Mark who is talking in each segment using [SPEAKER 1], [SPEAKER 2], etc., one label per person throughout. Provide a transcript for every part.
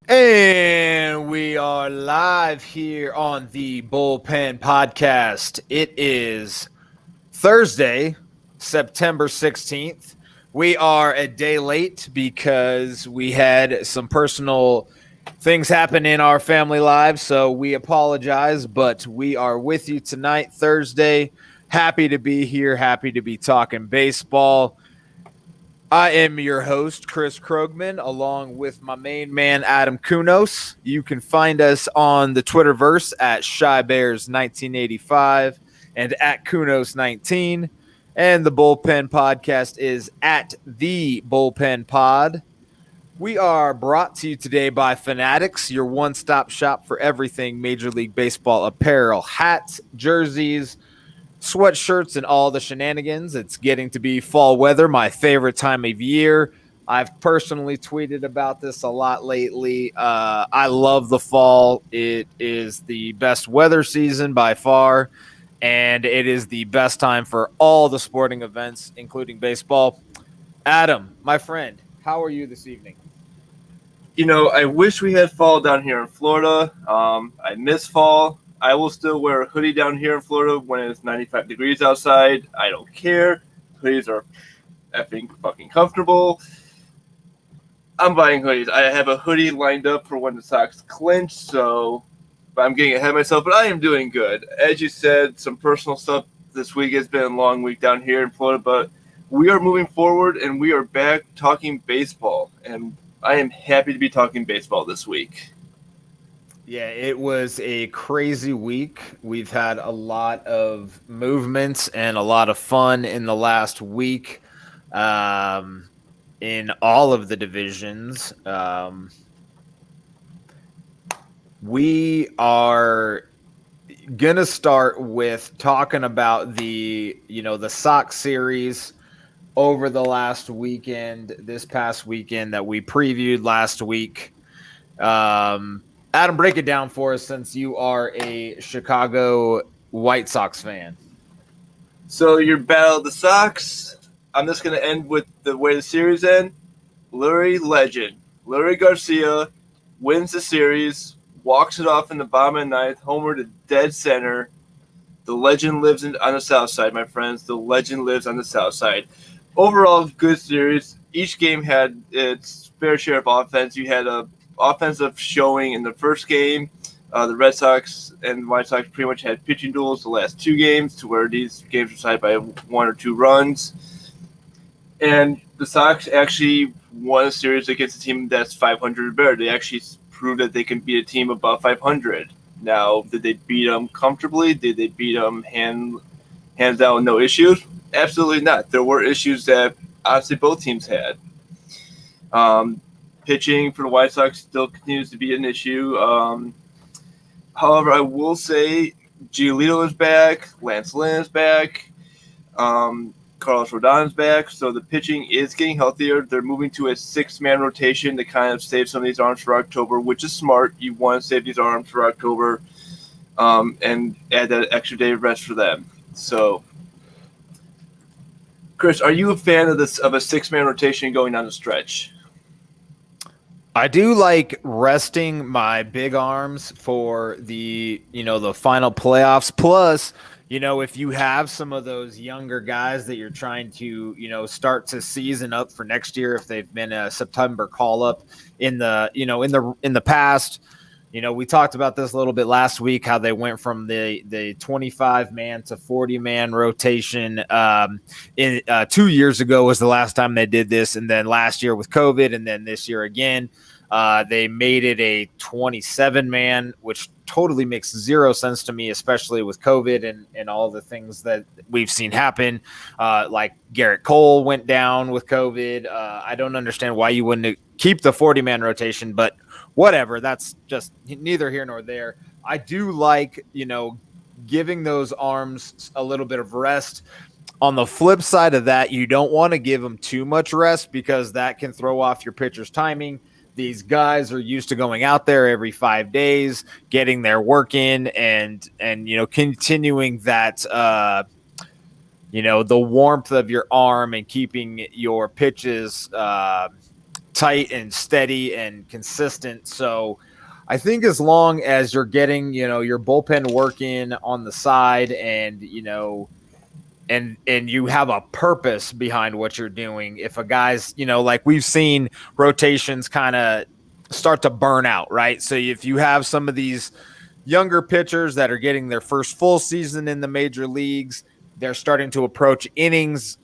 [SPEAKER 1] And we are live here on the Bullpen podcast. It is Thursday, September 16th. We are a day late because we had some personal things happen in our family lives, so we apologize, but we are with you tonight, Thursday. Happy to be here, happy to be talking baseball. I am your host, Chris Krogman, along with my main man, Adam Kunos. You can find us on the Twitterverse at ShyBears1985 and at Kunos19. And the Bullpen podcast is at the Bullpen Pod. We are brought to you today by Fanatics, your one-stop shop for everything Major League Baseball apparel, hats, jerseys, sweatshirts, and all the shenanigans. It's getting to be fall weather, my favorite time of year. I've personally tweeted about this a lot lately. I love the fall. It is the best weather season by far, and it is the best time for all the sporting events, including baseball. Adam, my friend, how are you this evening?
[SPEAKER 2] I wish we had fall down here in Florida. I miss fall. I will still wear a hoodie down here in Florida when it's 95 degrees outside. I don't care. Hoodies are effing fucking comfortable. I'm buying hoodies. I have a hoodie lined up for when the Sox clinch, so I'm getting ahead of myself, but I am doing good. As you said, some personal stuff this week. Has been a long week down here in Florida, but we are moving forward, and we are back talking baseball, and I am happy to be talking baseball this week.
[SPEAKER 1] Yeah, it was a crazy week. We've had a lot of movements and a lot of fun in the last week in all of the divisions. We are going to start with talking about the Sox series over the last weekend, this past weekend that we previewed last week. Adam, break it down for us since you are a Chicago White Sox fan.
[SPEAKER 2] So your battle of the Sox, I'm just going to end with the way the series end. Leury legend. Leury Garcia wins the series, walks it off in the bottom of the ninth, homer to dead center. The legend lives on the south side, my friends. The legend lives on the south side. Overall, good series. Each game had its fair share of offense. You had a offensive showing in the first game. The Red Sox and White Sox pretty much had pitching duels the last two games, to where these games were decided by one or two runs. And the Sox actually won a series against a team that's 500 or better. They actually proved that they can beat a team above 500. Now, did they beat them comfortably? Did they beat them hands down with no issues? Absolutely not. There were issues that honestly both teams had. Pitching for the White Sox still continues to be an issue. However, I will say Giolito is back, Lance Lynn is back, Carlos Rodon is back, so the pitching is getting healthier. They're moving to a six-man rotation to kind of save some of these arms for October, which is smart. You want to save these arms for October and add that extra day of rest for them. So, Chris, are you a fan of a six-man rotation going down the stretch?
[SPEAKER 1] I do like resting my big arms for the final playoffs. Plus, if you have some of those younger guys that you're trying to, start to season up for next year, if they've been a September call up in the past. We talked about this a little bit last week, how they went from the 25-man to 40-man rotation. In 2 years ago was the last time they did this, and then last year with COVID, and then this year again. They made it a 27-man, which totally makes zero sense to me, especially with COVID and all the things that we've seen happen. Like Garrett Cole went down with COVID. I don't understand why you wouldn't keep the 40-man rotation, but whatever. That's just neither here nor there. I do like, giving those arms a little bit of rest. On the flip side of that, you don't want to give them too much rest because that can throw off your pitcher's timing. These guys are used to going out there every 5 days, getting their work in, and continuing that the warmth of your arm and keeping your pitches tight and steady and consistent. So I think as long as you're getting, your bullpen working on the side and, and you have a purpose behind what you're doing, if a guy's, like we've seen rotations kind of start to burn out, right? So if you have some of these younger pitchers that are getting their first full season in the major leagues, they're starting to approach innings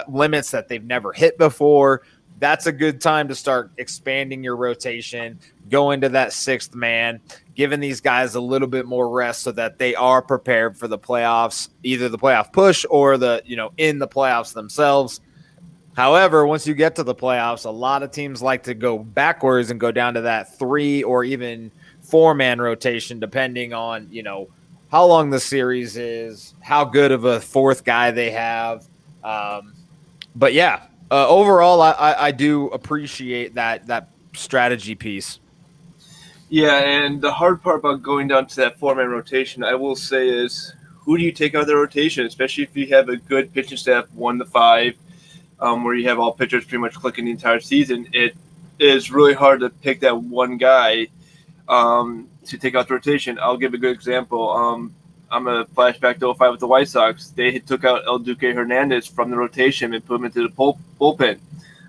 [SPEAKER 1] limits that they've never hit before. That's a good time to start expanding your rotation, go into that sixth man, giving these guys a little bit more rest so that they are prepared for the playoffs, either the playoff push or the, in the playoffs themselves. However, once you get to the playoffs, a lot of teams like to go backwards and go down to that 3 or even 4-man rotation, depending on, how long the series is, how good of a fourth guy they have. But yeah, overall, I do appreciate that strategy piece.
[SPEAKER 2] Yeah, and the hard part about going down to that 4-man rotation, I will say, is who do you take out of the rotation, especially if you have a good pitching staff, 1 to 5, where you have all pitchers pretty much clicking the entire season. It is really hard to pick that one guy to take out the rotation. I'll give a good example. I'm a flashback to 05 with the White Sox. They took out El Duque Hernandez from the rotation and put him into the bullpen.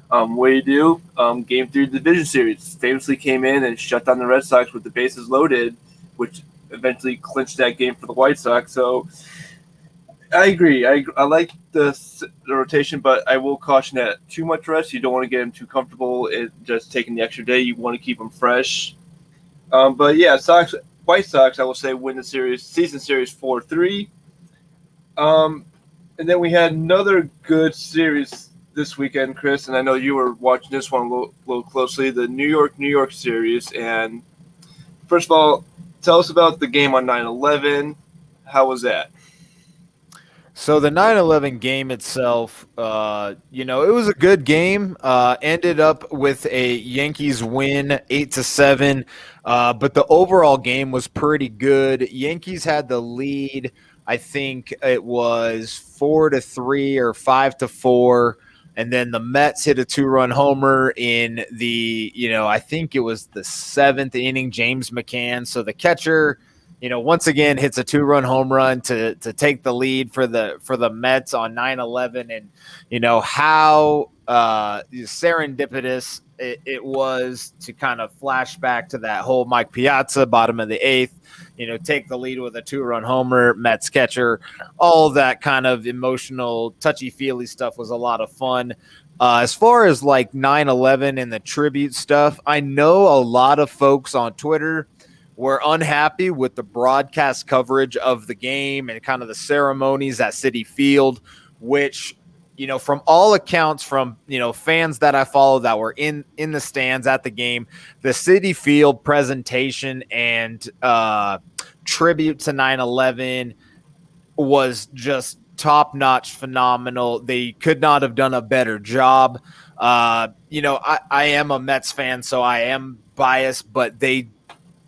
[SPEAKER 2] What do you do? Game 3 of the division series, famously came in and shut down the Red Sox with the bases loaded, which eventually clinched that game for the White Sox. So I agree. I like the rotation, but I will caution that too much rest, you don't want to get them too comfortable. It just taking the extra day. You want to keep them fresh. But yeah, White Sox, I will say, win the season series 4-3. And then we had another good series this weekend, Chris, and I know you were watching this one a little closely, the New York series. And first of all, tell us about the game on 9/11. How was that?
[SPEAKER 1] So the 9/11 game itself, it was a good game. Ended up with a Yankees win, 8-7. But the overall game was pretty good. Yankees had the lead. I think it was 4-3 or 5-4. And then the Mets hit a 2-run homer in the, I think it was the 7th inning, James McCann. So the catcher, once again hits a 2-run home run to take the lead for the Mets on 9/11, and how serendipitous it was to kind of flash back to that whole Mike Piazza bottom of the 8th, take the lead with a 2-run homer, Mets catcher, all that kind of emotional, touchy-feely stuff was a lot of fun. As far as like 9/11 and the tribute stuff, I know a lot of folks on Twitter were unhappy with the broadcast coverage of the game and kind of the ceremonies at Citi Field, which, from all accounts, from, fans that I follow that were in the stands at the game, the Citi Field presentation and tribute to 9/11 was just top-notch, phenomenal. They could not have done a better job. I am a Mets fan, so I am biased, but they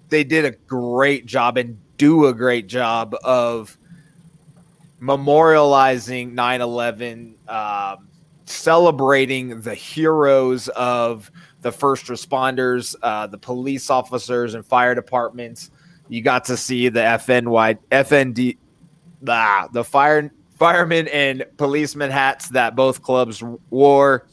[SPEAKER 1] did a great job and do a great job of memorializing 9/11, celebrating the heroes of the first responders, the police officers and fire departments. You got to see the the firemen and policemen hats that both clubs wore.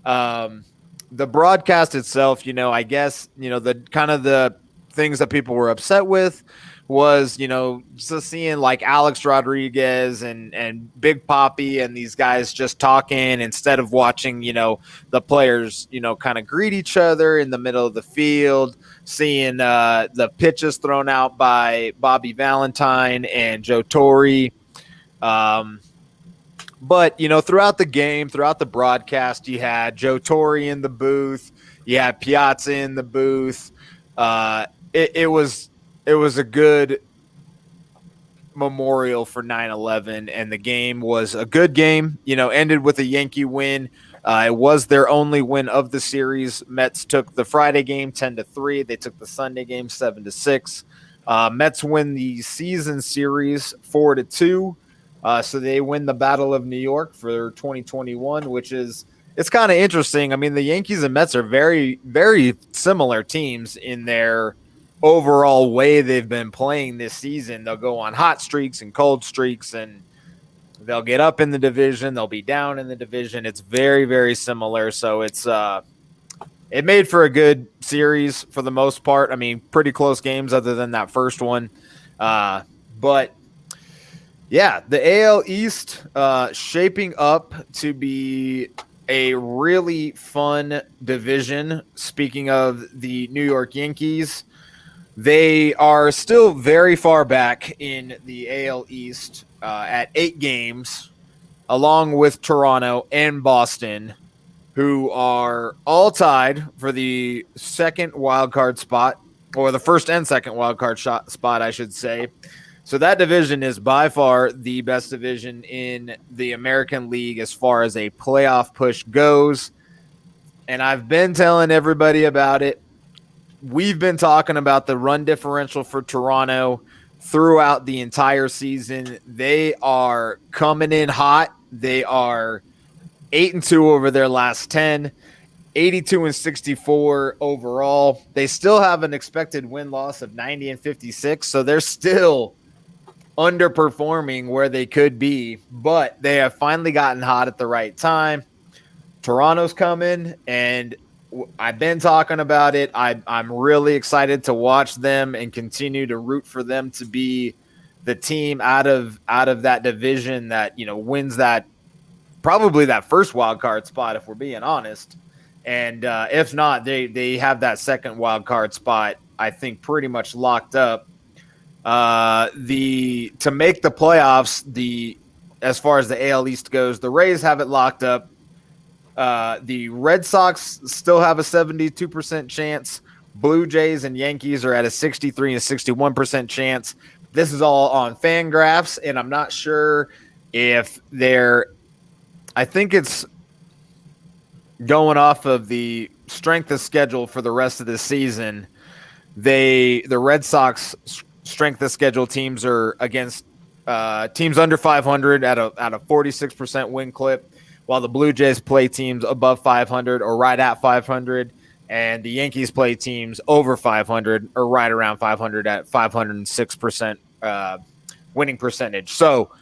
[SPEAKER 1] The broadcast itself, I guess, the kind of the things that people were upset with was, just seeing like Alex Rodriguez and Big Papi and these guys just talking instead of watching, the players, kind of greet each other in the middle of the field, seeing the pitches thrown out by Bobby Valentine and Joe Torre. But, throughout the game, throughout the broadcast, you had Joe Torre in the booth, you had Piazza in the booth. It was a good memorial for 9/11, and the game was a good game. Ended with a Yankee win. It was their only win of the series. Mets took the Friday game 10-3. They took the Sunday game 7-6. Mets win the season series 4-2. So they win the Battle of New York for 2021, which is it's kind of interesting. I mean, the Yankees and Mets are very, very similar teams in their overall way they've been playing this season. They'll go on hot streaks and cold streaks, and they'll get up in the division, they'll be down in the division. It's very, very similar. So it made for a good series for the most part. I mean, pretty close games other than that first one. But yeah, the AL East shaping up to be a really fun division. Speaking of the New York Yankees, they are still very far back in the AL East at 8 games, along with Toronto and Boston, who are all tied for the second wild card spot, or the first and second wild card spot, I should say. So that division is by far the best division in the American League as far as a playoff push goes. And I've been telling everybody about it. We've been talking about the run differential for Toronto throughout the entire season. They are coming in hot. They are 8-2 over their last 10, 82-64 overall. They still have an expected win-loss of 90-56, so they're still underperforming where they could be, but they have finally gotten hot at the right time. Toronto's coming, and I've been talking about it. I'm really excited to watch them and continue to root for them to be the team out of that division that wins that probably that first wild card spot, if we're being honest. And if not, they have that second wild card spot, I think, pretty much locked up. To make the playoffs, as far as the AL East goes, the Rays have it locked up. The Red Sox still have a 72% chance. Blue Jays and Yankees are at a 63 and 61% chance. This is all on Fangraphs, and I'm not sure if I think it's going off of the strength of schedule for the rest of the season. The Red Sox strength of schedule teams are against teams under 500 at a 46% win clip, while the Blue Jays play teams above 500 or right at 500, and the Yankees play teams over 500 or right around 500 at 506% winning percentage. So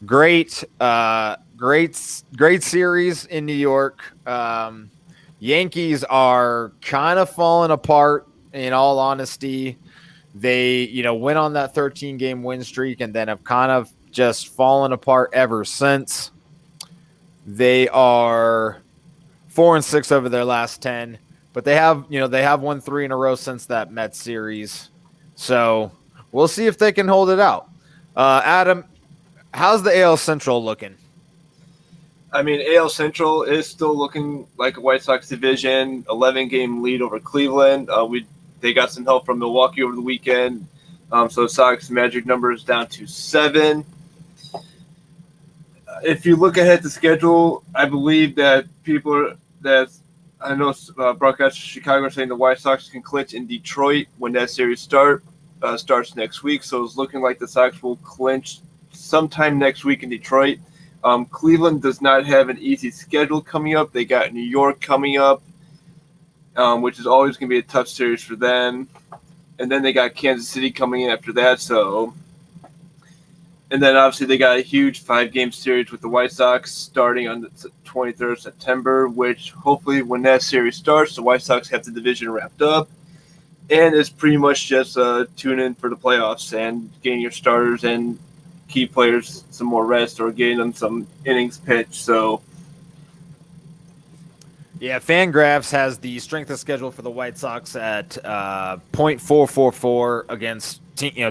[SPEAKER 1] great series in New York. Yankees are kind of falling apart, in all honesty. They, went on that 13-game win streak and then have kind of just fallen apart ever since. They are 4-6 over their last 10, but they have won 3 in a row since that Mets series. So we'll see if they can hold it out. Adam, how's the AL Central looking?
[SPEAKER 2] I mean, AL Central is still looking like a White Sox division, 11-game lead over Cleveland. They got some help from Milwaukee over the weekend. So Sox magic number is down to 7. If you look ahead at the schedule, I believe that I know broadcasters in Chicago are saying the White Sox can clinch in Detroit when that series starts next week. So it's looking like the Sox will clinch sometime next week in Detroit. Cleveland does not have an easy schedule coming up. They got New York coming up, which is always going to be a tough series for them. And then they got Kansas City coming in after that. And then obviously they got a huge 5-game series with the White Sox starting on the 23rd of September, which hopefully when that series starts, the White Sox have the division wrapped up. And it's pretty much just tune in for the playoffs and getting your starters and key players some more rest or getting them some innings pitched. So,
[SPEAKER 1] yeah, Fangraphs has the strength of schedule for the White Sox at .444 against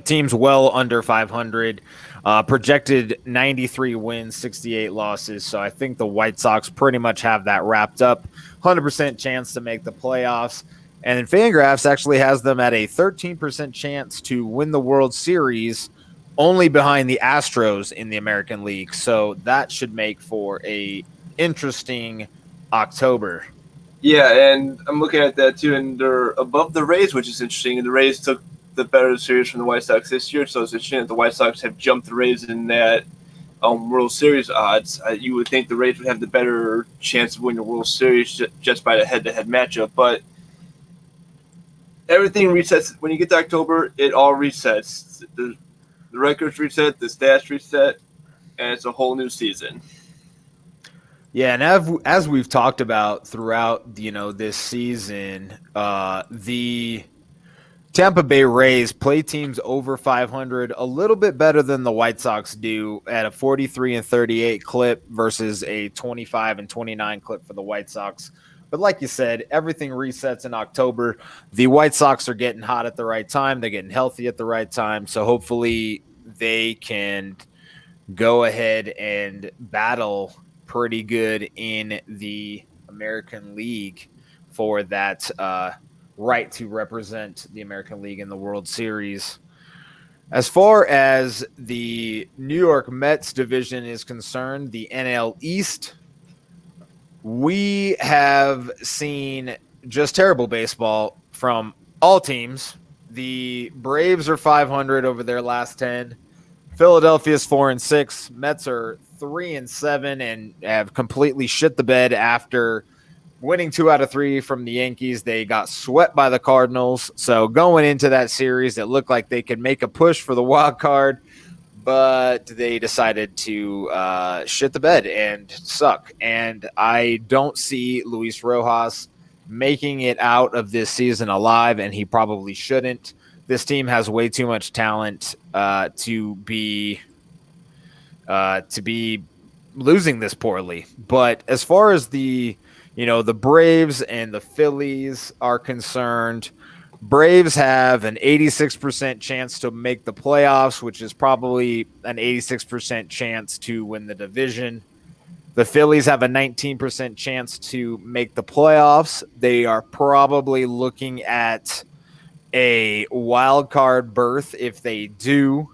[SPEAKER 1] teams well under 500. Projected 93 wins, 68 losses. So I think the White Sox pretty much have that wrapped up. 100% chance to make the playoffs. And then Fangraphs actually has them at a 13% chance to win the World Series, only behind the Astros in the American League. So that should make for a interesting October.
[SPEAKER 2] Yeah, and I'm looking at that too, and they're above the Rays, which is interesting. And the Rays took the better series from the White Sox this year, so it's interesting that the White Sox have jumped the Rays in that World Series odds. You would think the Rays would have the better chance of winning the World Series just by the head-to-head matchup, but everything resets when you get to October. It all resets. The records reset, the stats reset, and it's a whole new season.
[SPEAKER 1] Yeah, and as we've talked about throughout, this season, the Tampa Bay Rays play teams over 500 a little bit better than the White Sox do at a 43-38 clip versus a 25-29 clip for the White Sox. But like you said, everything resets in October. The White Sox are getting hot at the right time. They're getting healthy at the right time. So hopefully they can go ahead and battle pretty good in the American League for that right to represent the American League in the World Series. As far as the New York Mets division is concerned, the NL East, we have seen just terrible baseball from all teams. The Braves are 500 over their last 10. Philadelphia's 4-6. Mets are 3-7 and have completely shit the bed after winning 2 out of 3 from the Yankees. They got swept by the Cardinals. So going into that series, it looked like they could make a push for the wild card, but they decided to shit the bed and suck. And I don't see Luis Rojas making it out of this season alive, and he probably shouldn't. This team has way too much talent to be losing this poorly. But as far as the Braves and the Phillies are concerned, Braves have an 86% chance to make the playoffs, which is probably an 86% chance to win the division. The Phillies have a 19% chance to make the playoffs. They are probably looking at a wild card berth if they do.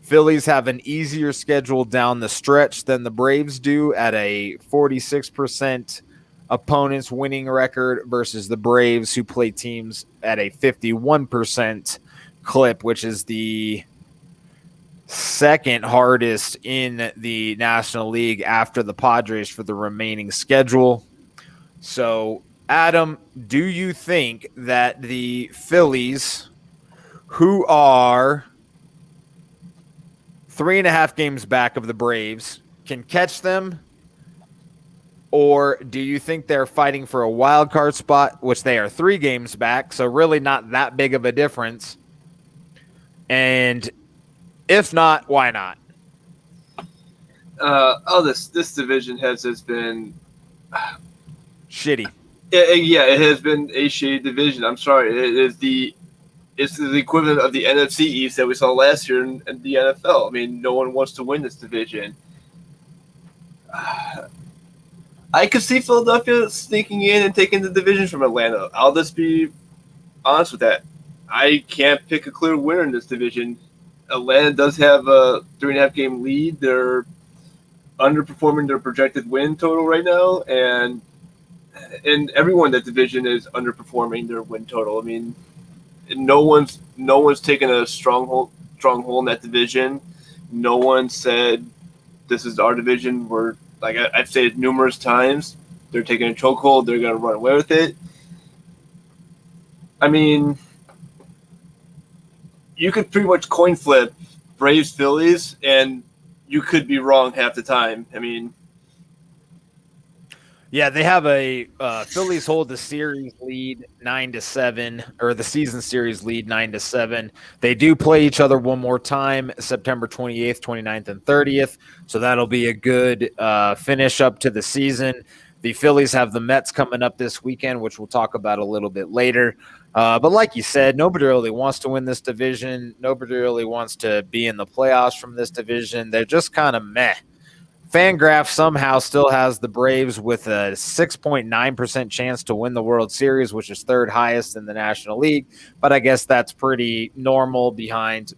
[SPEAKER 1] Phillies have an easier schedule down the stretch than the Braves do at a 46% opponents winning record versus the Braves, who play teams at a 51% clip, which is the second hardest in the National League after the Padres for the remaining schedule. So, Adam, do you think that the Phillies, who are 3.5 games back of the Braves, can catch them? Or do you think they're fighting for a wild card spot, which they are 3 games back, so really not that big of a difference? And if not, why not?
[SPEAKER 2] This division has just been
[SPEAKER 1] shitty.
[SPEAKER 2] Yeah, it has been a shitty division. I'm sorry. It's the equivalent of the NFC East that we saw last year in the NFL. I mean, no one wants to win this division. I could see Philadelphia sneaking in and taking the division from Atlanta. I'll just be honest with that. I can't pick a clear winner in this division. Atlanta does have a 3.5 game lead. They're underperforming their projected win total right now, and everyone in that division is underperforming their win total. I mean, no one's taken a stronghold in that division. No one said this is our division. We're like I've said numerous times. They're taking a chokehold. They're going to run away with it. I mean, you could pretty much coin flip Braves Phillies, and you could be wrong half the time. I mean,
[SPEAKER 1] yeah, they have a Phillies hold the series lead 9-7, or the season series lead 9-7. They do play each other one more time, September 28th, 29th, and 30th. So that'll be a good finish up to the season. The Phillies have the Mets coming up this weekend, which we'll talk about a little bit later. But like you said, nobody really wants to win this division. Nobody really wants to be in the playoffs from this division. They're just kind of meh. Fangraph somehow still has the Braves with a 6.9% chance to win the World Series, which is 3rd highest in the National League. But I guess that's pretty normal behind.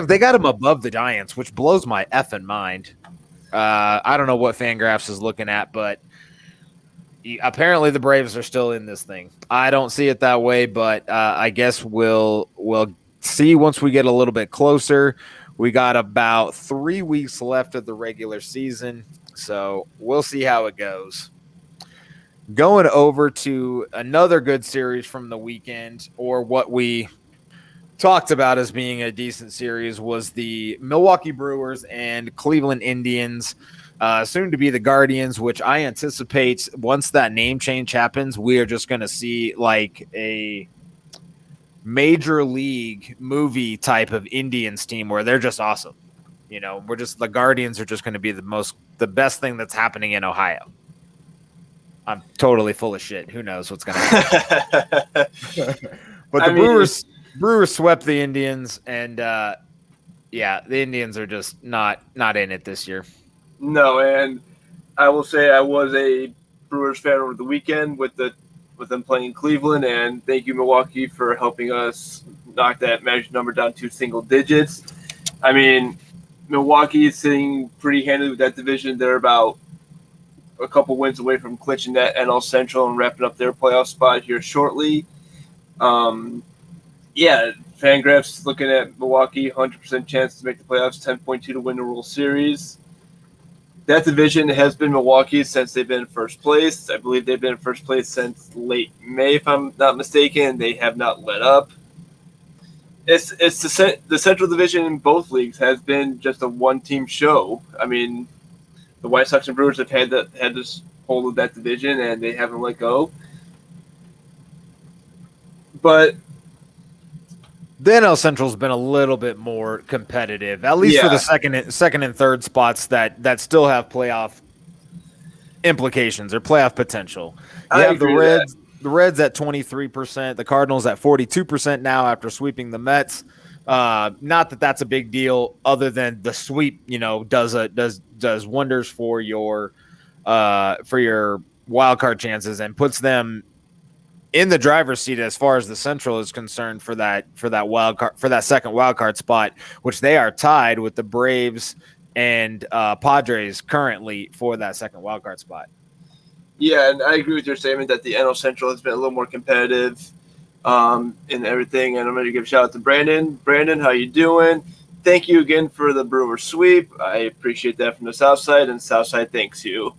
[SPEAKER 1] They got them above the Giants, which blows my effing mind. I don't know what Fangraphs is looking at, but apparently the Braves are still in this thing. I don't see it that way, but I guess we'll see once we get a little bit closer. We got about 3 weeks left of the regular season, so we'll see how it goes. Going over to another good series from the weekend, or what we talked about as being a decent series, was the Milwaukee Brewers and Cleveland Indians, soon to be the Guardians, which I anticipate once that name change happens, we are just going to see like a major league movie type of Indians team where they're just awesome. The Guardians are just going to be the best thing that's happening in Ohio. I'm totally full of shit. Who knows what's going to happen? But the Brewers swept the Indians, and the Indians are just not in it this year.
[SPEAKER 2] No, and I will say I was a Brewers fan over the weekend with them playing in Cleveland, and thank you, Milwaukee, for helping us knock that magic number down to single digits. I mean, Milwaukee is sitting pretty handily with that division. They're about a couple wins away from clinching that NL Central and wrapping up their playoff spot here shortly. Fangraphs looking at Milwaukee, 100% chance to make the playoffs, 10.2 to win the World Series. That division has been Milwaukee since they've been in first place. I believe they've been in first place since late May, if I'm not mistaken. They have not let up. It's the Central Division in both leagues has been just a one-team show. I mean, the White Sox and Brewers have had this hold of that division, and they haven't let go. But
[SPEAKER 1] the NL Central's been a little bit more competitive, at least for the second and third spots that still have playoff implications or playoff potential. You have the Reds at 23%, the Cardinals at 42% now after sweeping the Mets. Not that that's a big deal, other than the sweep, does wonders for your wild card chances and puts them in the driver's seat as far as the Central is concerned for that second wild card spot, which they are tied with the Braves and Padres currently for that second wild card spot.
[SPEAKER 2] Yeah, and I agree with your statement that the NL Central has been a little more competitive in everything. And I'm going to give a shout out to Brandon. Brandon, how you doing? Thank you again for the Brewers sweep. I appreciate that from the South Side, and South Side thanks you.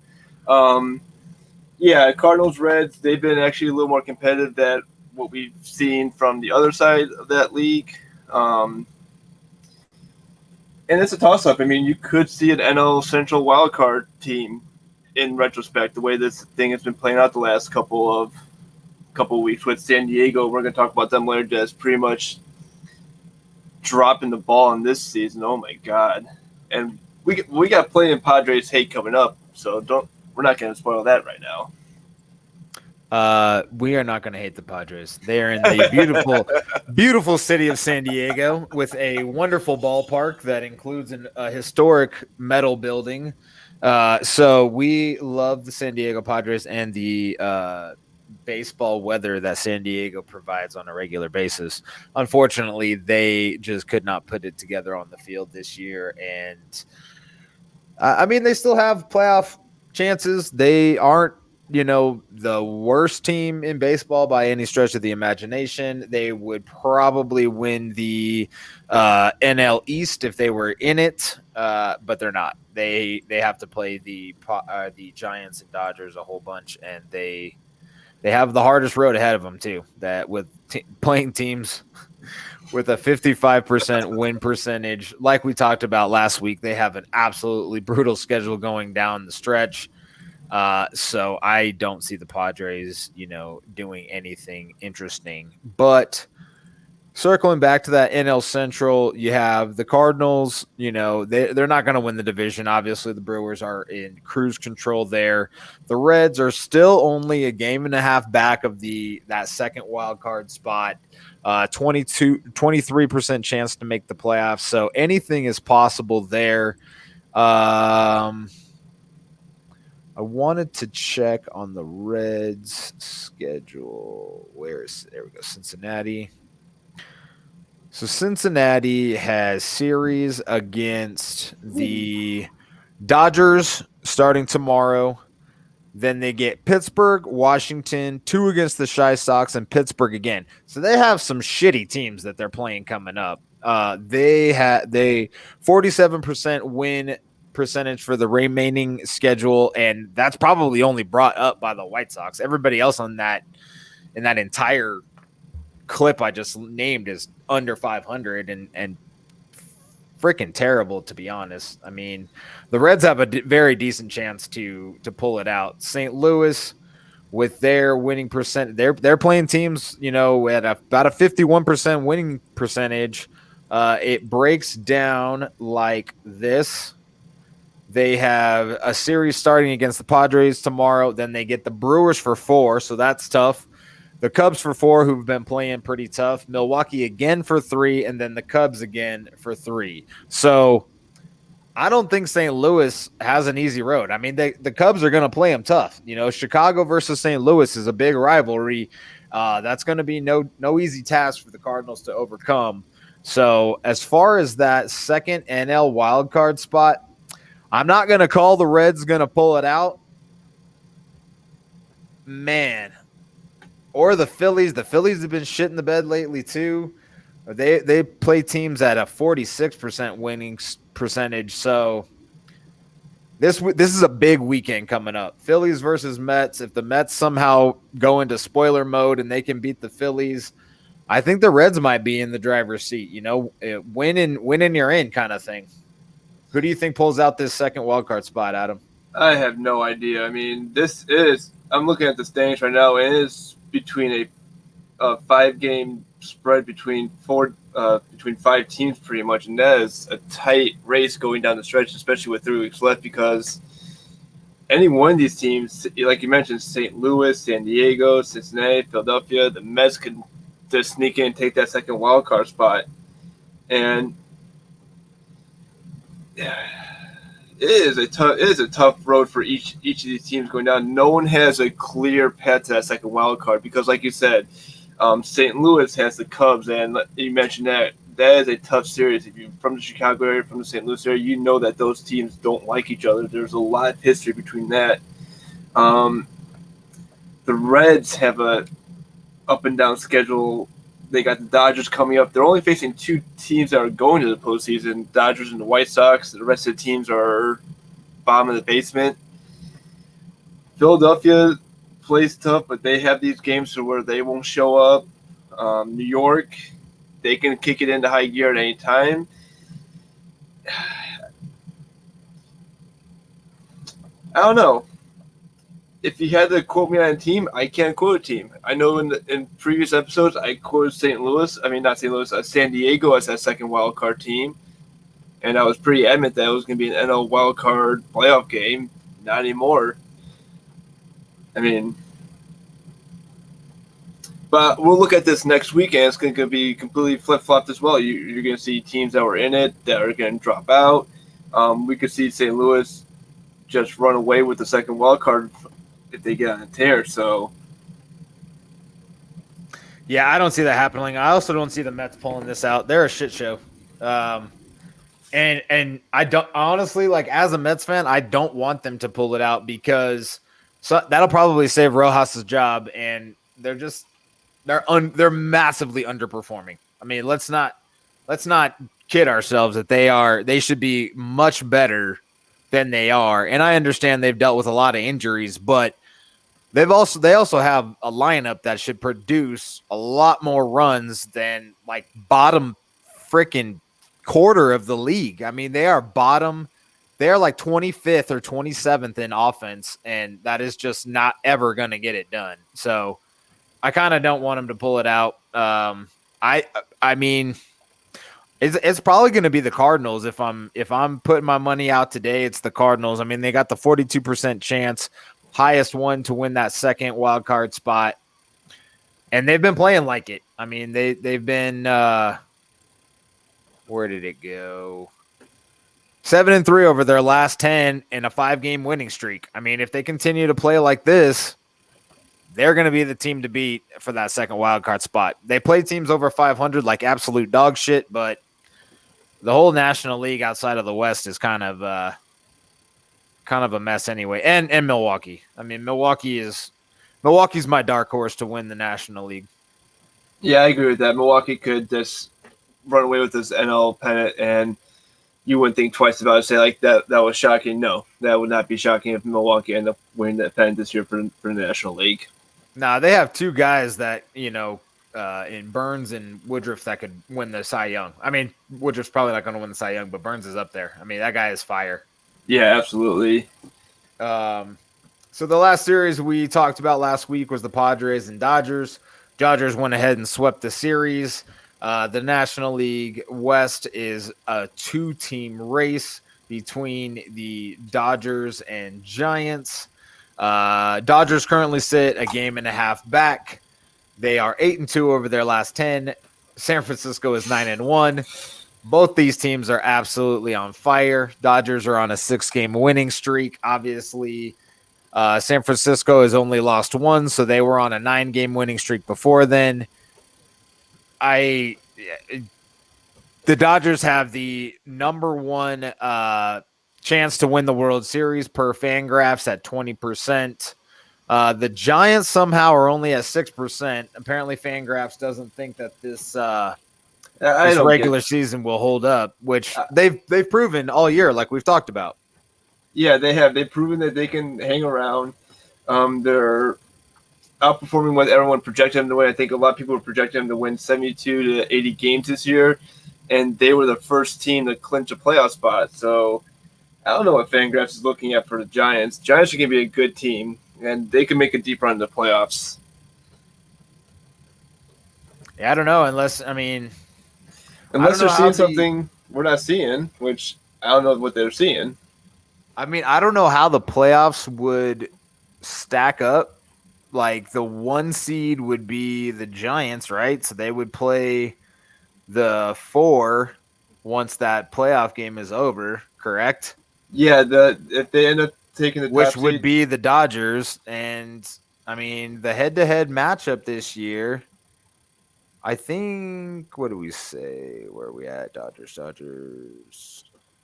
[SPEAKER 2] Cardinals, Reds, they've been actually a little more competitive than what we've seen from the other side of that league. And it's a toss-up. I mean, you could see an NL Central wildcard team in retrospect, the way this thing has been playing out the last couple of weeks with San Diego. We're going to talk about them later, just pretty much dropping the ball in this season. Oh, my God. And we got plenty of Padres hate coming up, so we're not going to spoil that right now.
[SPEAKER 1] We are not going to hate the Padres. They are in the beautiful, beautiful city of San Diego with a wonderful ballpark that includes a historic metal building. So we love the San Diego Padres and the baseball weather that San Diego provides on a regular basis. Unfortunately, they just could not put it together on the field this year. And I mean, they still have playoff chances. They aren't, the worst team in baseball by any stretch of the imagination. They would probably win the NL East if they were in it, but they're not. They have to play the Giants and Dodgers a whole bunch, and they have the hardest road ahead of them too. That with playing teams with a 55% win percentage, like we talked about last week, they have an absolutely brutal schedule going down the stretch. So I don't see the Padres, doing anything interesting. But circling back to that NL Central, you have the Cardinals. They're not going to win the division. Obviously, the Brewers are in cruise control there. The Reds are still only a game and a half back of that second wild card spot. 23% chance to make the playoffs. So anything is possible there. I wanted to check on the Reds' schedule. There we go, Cincinnati. So Cincinnati has series against the Dodgers starting tomorrow. Then they get Pittsburgh, Washington, 2 against the Chi Sox, and Pittsburgh again. So they have some shitty teams that they're playing coming up. They 47% win percentage for the remaining schedule, and that's probably only brought up by the White Sox. Everybody else on that in that entire clip I just named is under 500 and freaking terrible, to be honest. I mean, the Reds have a very decent chance to pull it out. St. Louis, with their winning percent, they're playing teams, at about a 51% winning percentage. It breaks down like this. They have a series starting against the Padres tomorrow. Then they get the Brewers for 4, so that's tough. The Cubs for 4, who've been playing pretty tough. Milwaukee again for 3, and then the Cubs again for 3. So I don't think St. Louis has an easy road. I mean, the Cubs are going to play them tough. Chicago versus St. Louis is a big rivalry. That's going to be no easy task for the Cardinals to overcome. So as far as that second NL wildcard spot, I'm not going to call the Reds going to pull it out. Man. Or the Phillies. The Phillies have been shit in the bed lately too. They play teams at a 46% winning percentage. So this is a big weekend coming up. Phillies versus Mets. If the Mets somehow go into spoiler mode and they can beat the Phillies, I think the Reds might be in the driver's seat. Win and you're in kind of thing. Who do you think pulls out this second wildcard spot, Adam?
[SPEAKER 2] I have no idea. I mean, I'm looking at the standings right now, and it's between a 5-game spread between 5 teams pretty much, and that is a tight race going down the stretch, especially with 3 weeks left, because any one of these teams, like you mentioned, St. Louis, San Diego, Cincinnati, Philadelphia, the Mets could just sneak in and take that second wild card spot. And it is a tough road for each of these teams going down. No one has a clear path to that second wild card because, like you said, St. Louis has the Cubs, and you mentioned that is a tough series. If you're from the Chicago area, from the St. Louis area, you know that those teams don't like each other. There's a lot of history between that. The Reds have a up and down schedule. They got the Dodgers coming up. They're only facing 2 teams that are going to the postseason, Dodgers and the White Sox. The rest of the teams are bottom of the basement. Philadelphia plays tough, but they have these games where they won't show up. New York, they can kick it into high gear at any time. I don't know. If you had to quote me on a team, I can't quote a team. I know in previous episodes I quoted San Diego as that second wild card team, and I was pretty adamant that it was going to be an NL wild card playoff game. Not anymore. I mean, but we'll look at this next weekend. It's going to be completely flip-flopped as well. You're going to see teams that were in it that are going to drop out. We could see St. Louis just run away with the second wild card if they get on a tear. So,
[SPEAKER 1] yeah, I don't see that happening. I also don't see the Mets pulling this out. They're a shit show. And I don't honestly, like, as a Mets fan, I don't want them to pull it out because that'll probably save Rojas's job, and they're massively underperforming. I mean, let's not kid ourselves that they should be much better than they are. And I understand they've dealt with a lot of injuries, but they also have a lineup that should produce a lot more runs than like bottom freaking quarter of the league. I mean, they are like 25th or 27th in offense, and that is just not ever going to get it done. So I kind of don't want them to pull it out. I mean, it's probably going to be the Cardinals. If I'm putting my money out today, it's the Cardinals. I mean, they got the 42% chance, highest one to win that second wild card spot, and they've been playing like it. I mean, they've been where did it go? 7-3 over their last 10 in a 5-game winning streak. I mean, if they continue to play like this, they're going to be the team to beat for that second wild card spot. They play teams over 500 like absolute dog shit, but the whole National League outside of the West is kind of a mess anyway. And Milwaukee. I mean, Milwaukee's my dark horse to win the National League.
[SPEAKER 2] Yeah, I agree with that. Milwaukee could just run away with this NL pennant, and you wouldn't think twice about it. Say like that was shocking. No, that would not be shocking if Milwaukee ended up winning that pennant this year for the National League.
[SPEAKER 1] Nah, they have two guys that in Burns and Woodruff that could win the Cy Young. I mean, Woodruff's probably not going to win the Cy Young, but Burns is up there. I mean, that guy is fire.
[SPEAKER 2] Yeah, absolutely.
[SPEAKER 1] So the last series we talked about last week was the Padres and Dodgers. Dodgers went ahead and swept the series. The National League West is a 2-team race between the Dodgers and Giants. Dodgers currently sit a game and a half back. They are 8-2 over their last 10. San Francisco is 9-1. Both these teams are absolutely on fire. Dodgers are on a 6-game winning streak. Obviously, San Francisco has only lost one, so they were on a 9-game winning streak before then. The Dodgers have the number one chance to win the World Series per Fangraphs at 20%. The Giants somehow are only at 6%. Apparently, Fangraphs doesn't think that this regular season will hold up, which they've proven all year, like we've talked about.
[SPEAKER 2] Yeah, they have. They've proven that they can hang around. They're outperforming what everyone projected them to win. I think a lot of people were projecting them to win 72 to 80 games this year, and they were the first team to clinch a playoff spot. So I don't know what Fangraphs is looking at for the Giants. Giants are going to be a good team, and they can make a deep run in the playoffs.
[SPEAKER 1] Yeah, I don't know, unless
[SPEAKER 2] they're seeing something we're not seeing, which I don't know what they're seeing.
[SPEAKER 1] I mean, I don't know how the playoffs would stack up. Like, the 1 seed would be the Giants, right? So they would play the 4 once that playoff game is over, correct?
[SPEAKER 2] Yeah, if they end up taking the
[SPEAKER 1] which
[SPEAKER 2] top
[SPEAKER 1] would
[SPEAKER 2] seed,
[SPEAKER 1] be the Dodgers. And, I mean, the head-to-head matchup this year, I think, what do we say? Where are we at? Dodgers.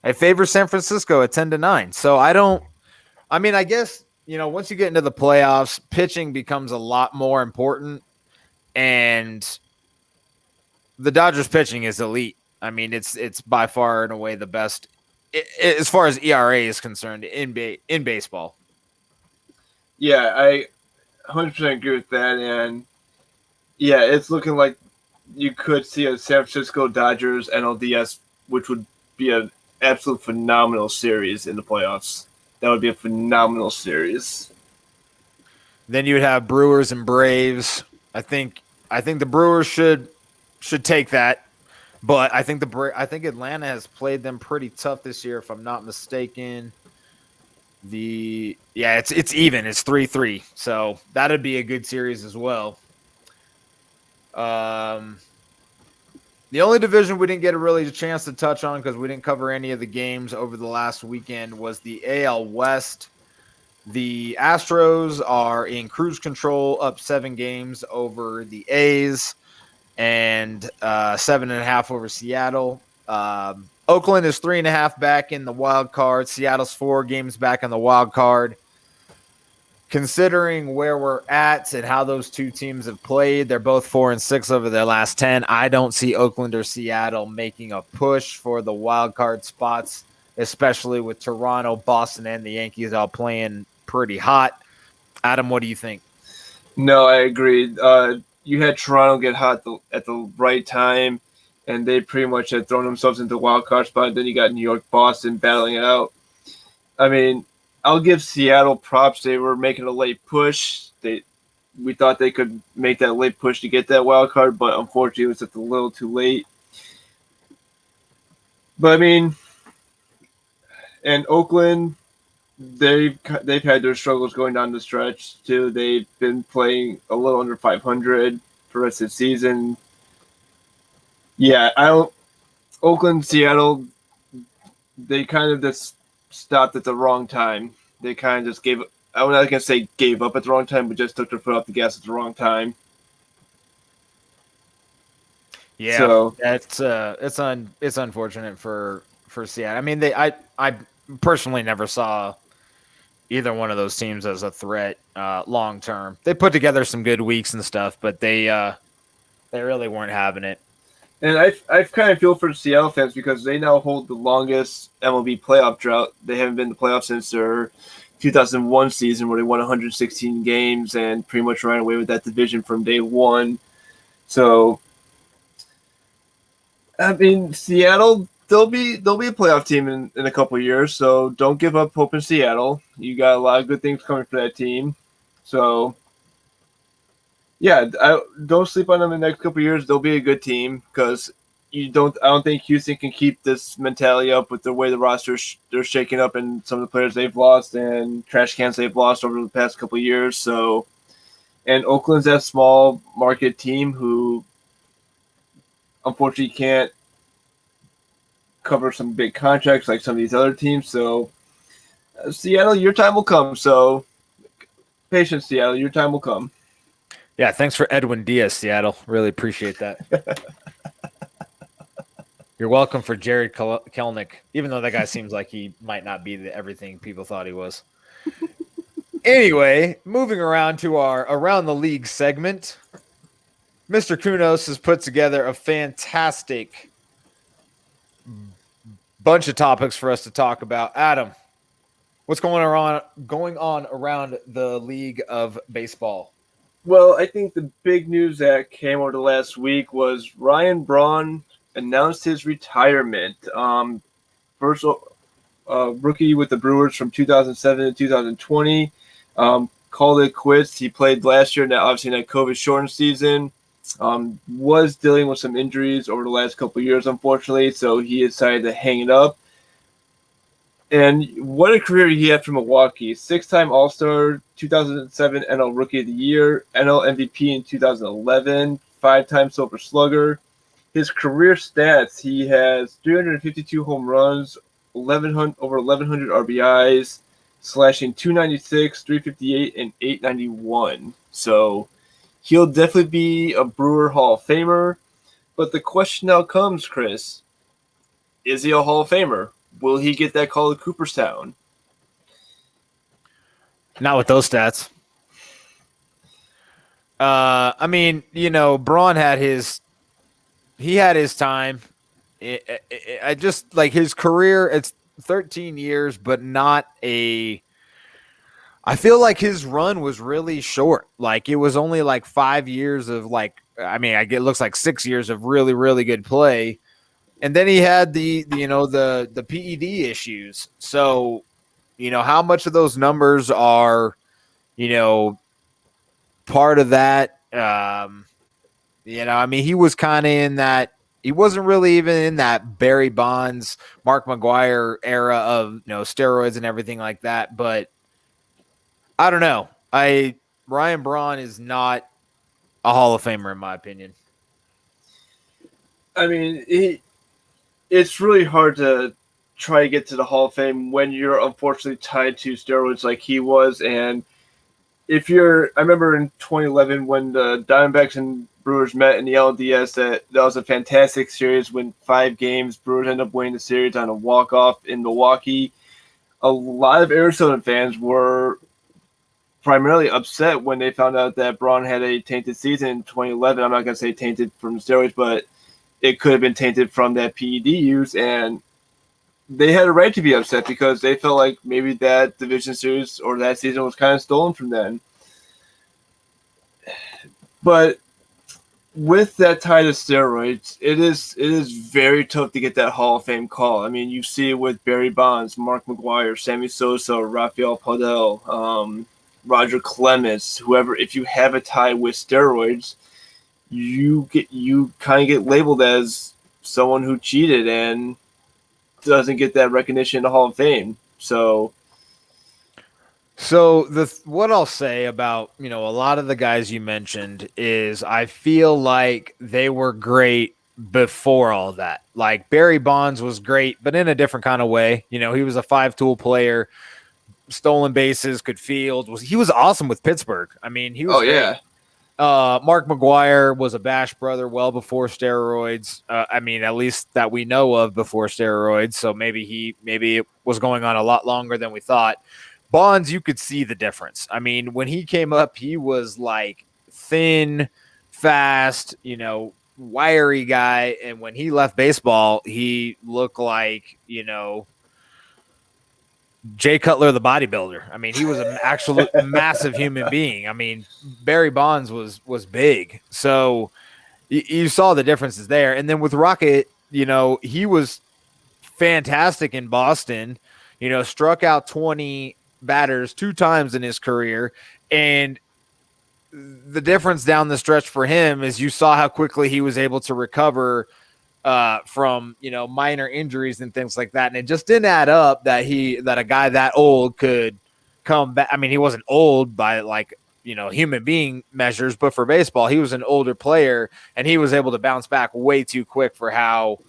[SPEAKER 1] I favor San Francisco at 10-9. So I guess, once you get into the playoffs, pitching becomes a lot more important. And the Dodgers pitching is elite. I mean, it's by far and away the best as far as ERA is concerned in baseball.
[SPEAKER 2] Yeah, I 100% agree with that. And yeah, it's looking like you could see a San Francisco Dodgers NLDS, which would be an absolute phenomenal series in the playoffs. That would be a phenomenal series.
[SPEAKER 1] Then you would have Brewers and Braves. I think the Brewers should take that, but I think Atlanta has played them pretty tough this year, if I'm not mistaken. It's even. It's 3-3, so that'd be a good series as well. The only division we didn't get a chance to touch on because we didn't cover any of the games over the last weekend was the AL West. The Astros are in cruise control, up 7 games over the A's and 7.5 over Seattle. Oakland is 3.5 back in the wild card. Seattle's 4 games back in the wild card. Considering where we're at and how those two teams have played, they're both 4-6 over their last 10. I don't see Oakland or Seattle making a push for the wild card spots, especially with Toronto, Boston, and the Yankees all playing pretty hot. Adam, what do you think?
[SPEAKER 2] No, I agree. You had Toronto get hot at the right time, and they pretty much had thrown themselves into the wild card spot. Then you got New York, Boston battling it out. I mean, I'll give Seattle props. They were making a late push. We thought they could make that late push to get that wild card, but unfortunately, it was just a little too late. But I mean, and Oakland, they've had their struggles going down the stretch too. They've been playing a little under 500 for the rest of the season. Yeah, Oakland, Seattle, they kind of just stopped at the wrong time. They kind of just I'm not going to say gave up at the wrong time, but just took their foot off the gas at the wrong time.
[SPEAKER 1] Yeah, so it's unfortunate for Seattle. I mean, I personally never saw either one of those teams as a threat long term. They put together some good weeks and stuff, but they really weren't having it.
[SPEAKER 2] And I kind of feel for Seattle fans because they now hold the longest MLB playoff drought. They haven't been in the playoffs since their 2001 season where they won 116 games and pretty much ran away with that division from day one. So, I mean, Seattle they'll be a playoff team in a couple of years. So don't give up hope in Seattle. You got a lot of good things coming for that team. So yeah, I don't sleep on them in the next couple of years. They'll be a good team because you don't. I don't think Houston can keep this mentality up with the way the roster they're shaking up and some of the players they've lost and trash cans they've lost over the past couple of years. So, and Oakland's that small market team who unfortunately can't cover some big contracts like some of these other teams. So, Seattle, your time will come. So, patience, Seattle, your time will come.
[SPEAKER 1] Yeah, thanks for Edwin Diaz, Seattle. Really appreciate that. You're welcome for Jared Kelnick, even though that guy seems like he might not be everything people thought he was. Anyway, moving around to our Around the League segment, Mr. Kunos has put together a fantastic bunch of topics for us to talk about. Adam, what's going on around the league of baseball?
[SPEAKER 2] Well, I think the big news that came over the last week was Ryan Braun announced his retirement. First rookie with the Brewers from 2007 to 2020. Called it quits. He played last year, now obviously in that COVID shortened season. Was dealing with some injuries over the last couple of years, unfortunately, so he decided to hang it up. And what a career he had for Milwaukee. Six-time All-Star, 2007 NL Rookie of the Year, NL MVP in 2011, five-time Silver Slugger. His career stats, he has 352 home runs, 1,100 RBIs, slashing 296, 358, and 891. So he'll definitely be a Brewer Hall of Famer. But the question now comes, Chris, is he a Hall of Famer? Will he get that call to Cooperstown?
[SPEAKER 1] Not with those stats. I mean, Braun had his time. I just like his career. It's 13 years, but not a. I feel like his run was really short. Like it was only like 5 years of like. I mean, it looks like 6 years of really, really good play, and then he had the PED issues. So, how much of those numbers are, part of that? I mean, he was kind of in that. He wasn't really even in that Barry Bonds, Mark McGwire era of steroids and everything like that. But I don't know. Ryan Braun is not a Hall of Famer in my opinion.
[SPEAKER 2] I mean, it's really hard to try to get to the Hall of Fame when you're unfortunately tied to steroids like he was. And I remember in 2011 when the Diamondbacks and Brewers met in the LDS, that was a fantastic series. When 5 games, Brewers ended up winning the series on a walk-off in Milwaukee. A lot of Arizona fans were primarily upset when they found out that Braun had a tainted season in 2011. I'm not going to say tainted from steroids, but it could have been tainted from that PED use, and they had a right to be upset because they felt like maybe that division series or that season was kind of stolen from them. But with that tie to steroids, it is very tough to get that Hall of Fame call. I mean, you see it with Barry Bonds, Mark McGwire, Sammy Sosa, Rafael Podell, Roger Clemens, whoever. If you have a tie with steroids, you kind of get labeled as someone who cheated and doesn't get that recognition in the Hall of Fame. So
[SPEAKER 1] what I'll say about a lot of the guys you mentioned is I feel like they were great before all that. Like Barry Bonds was great, but in a different kind of way. He was a 5-tool player, stolen bases, could field. He was awesome with Pittsburgh. I mean, he was great.
[SPEAKER 2] Yeah.
[SPEAKER 1] Mark McGwire was a Bash brother well before steroids. I mean, at least that we know of before steroids. So maybe it was going on a lot longer than we thought. Bonds, you could see the difference. I mean, when he came up, he was like thin, fast, wiry guy, and when he left baseball, he looked like, Jay Cutler, the bodybuilder. I mean, he was an actual massive human being. I mean, Barry Bonds was big. So you saw the differences there. And then with Rocket, he was fantastic in Boston, struck out 20 batters 2 times in his career. And the difference down the stretch for him is you saw how quickly he was able to recover from minor injuries and things like that, and it just didn't add up that a guy that old could come back. I mean, he wasn't old by human being measures, but for baseball, he was an older player, and he was able to bounce back way too quick for how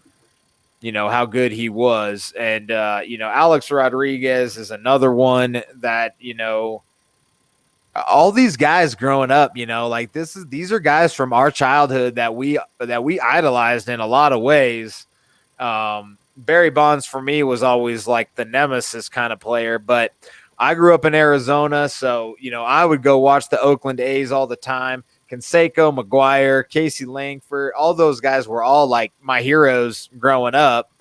[SPEAKER 1] good he was. And Alex Rodriguez is another one that all these guys growing up, these are guys from our childhood that we idolized in a lot of ways. Barry Bonds for me was always like the nemesis kind of player, but I grew up in Arizona, so I would go watch the Oakland A's all the time. Canseco, McGuire, Casey Langford, all those guys were all like my heroes growing up.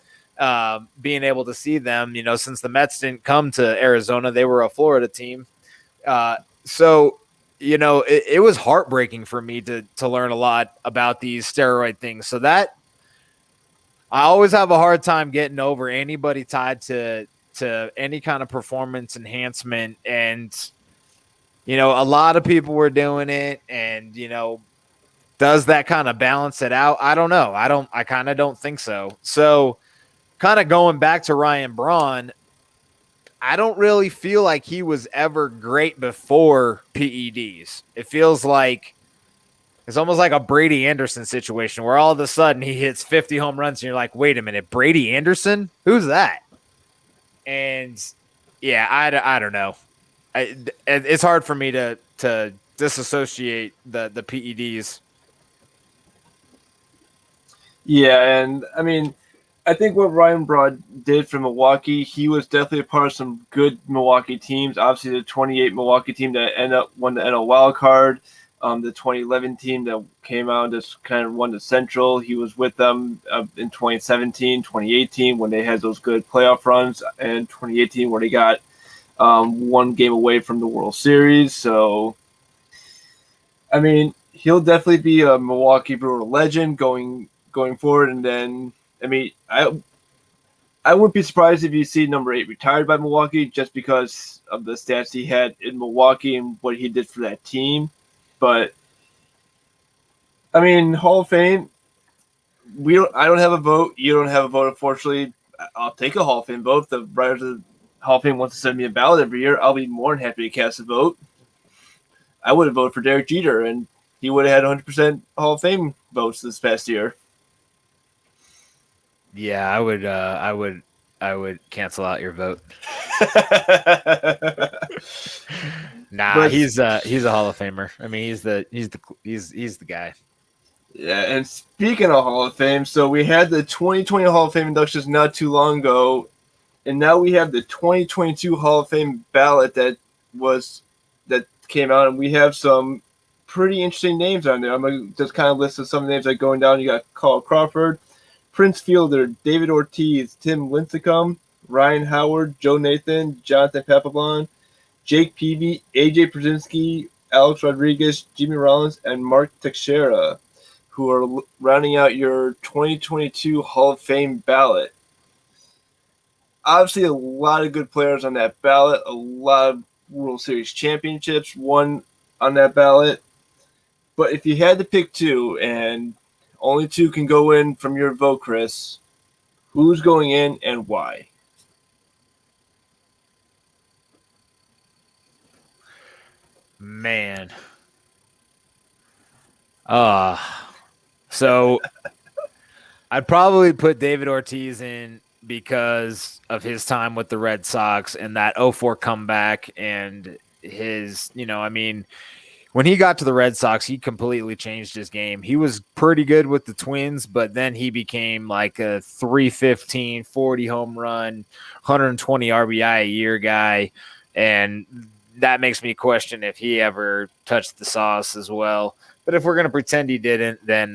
[SPEAKER 1] Being able to see them, since the Mets didn't come to Arizona, they were a Florida team. So, it was heartbreaking for me to learn a lot about these steroid things. So that I always have a hard time getting over anybody tied to any kind of performance enhancement. And, a lot of people were doing it, and, does that kind of balance it out? I don't know. I kind of don't think so. So kind of going back to Ryan Braun, I don't really feel like he was ever great before PEDs. It feels like it's almost like a Brady Anderson situation where all of a sudden he hits 50 home runs and you're like, wait a minute, Brady Anderson? Who's that? And yeah, I don't know. It's hard for me to disassociate the PEDs.
[SPEAKER 2] Yeah, and I mean, I think what Ryan Braun did for Milwaukee, he was definitely a part of some good Milwaukee teams. Obviously, the 28 Milwaukee team that ended up won the NL wild card. The 2011 team that came out and just kind of won the Central. He was with them in 2017, 2018 when they had those good playoff runs, and 2018 where they got one game away from the World Series. So, I mean, he'll definitely be a Milwaukee Brewer legend going forward. And then, I mean, I wouldn't be surprised if you see number 8 retired by Milwaukee just because of the stats he had in Milwaukee and what he did for that team. But I mean, Hall of Fame. I don't have a vote. You don't have a vote, unfortunately. I'll take a Hall of Fame vote. If the writers of the Hall of Fame wants to send me a ballot every year, I'll be more than happy to cast a vote. I would have voted for Derek Jeter, and he would have had 100% Hall of Fame votes this past year.
[SPEAKER 1] Yeah, I would cancel out your vote. Nah,
[SPEAKER 2] But
[SPEAKER 1] he's a Hall of Famer. I mean, he's the guy.
[SPEAKER 2] yeah, and speaking of Hall of Fame, so we had the 2020 Hall of Fame inductions not too long ago, and now we have the 2022 Hall of Fame ballot that came out, and we have some pretty interesting names on there. I'm gonna just kind of list some names that going down. You got Carl Crawford, Prince Fielder, David Ortiz, Tim Lincecum, Ryan Howard, Joe Nathan, Jonathan Papelbon, Jake Peavy, AJ Przinsky, Alex Rodriguez, Jimmy Rollins, and Mark Teixeira, who are rounding out your 2022 Hall of Fame ballot. Obviously, a lot of good players on that ballot, a lot of World Series championships won on that ballot. But if you had to pick 2, and only 2 can go in from your vote, Chris, who's going in and why?
[SPEAKER 1] Man. So I'd probably put David Ortiz in because of his time with the Red Sox and that 04 comeback and his, I mean, when he got to the Red Sox, he completely changed his game. He was pretty good with the Twins, but then he became like a 315, 40 home run, 120 RBI a year guy. And that makes me question if he ever touched the sauce as well. But if we're going to pretend he didn't, then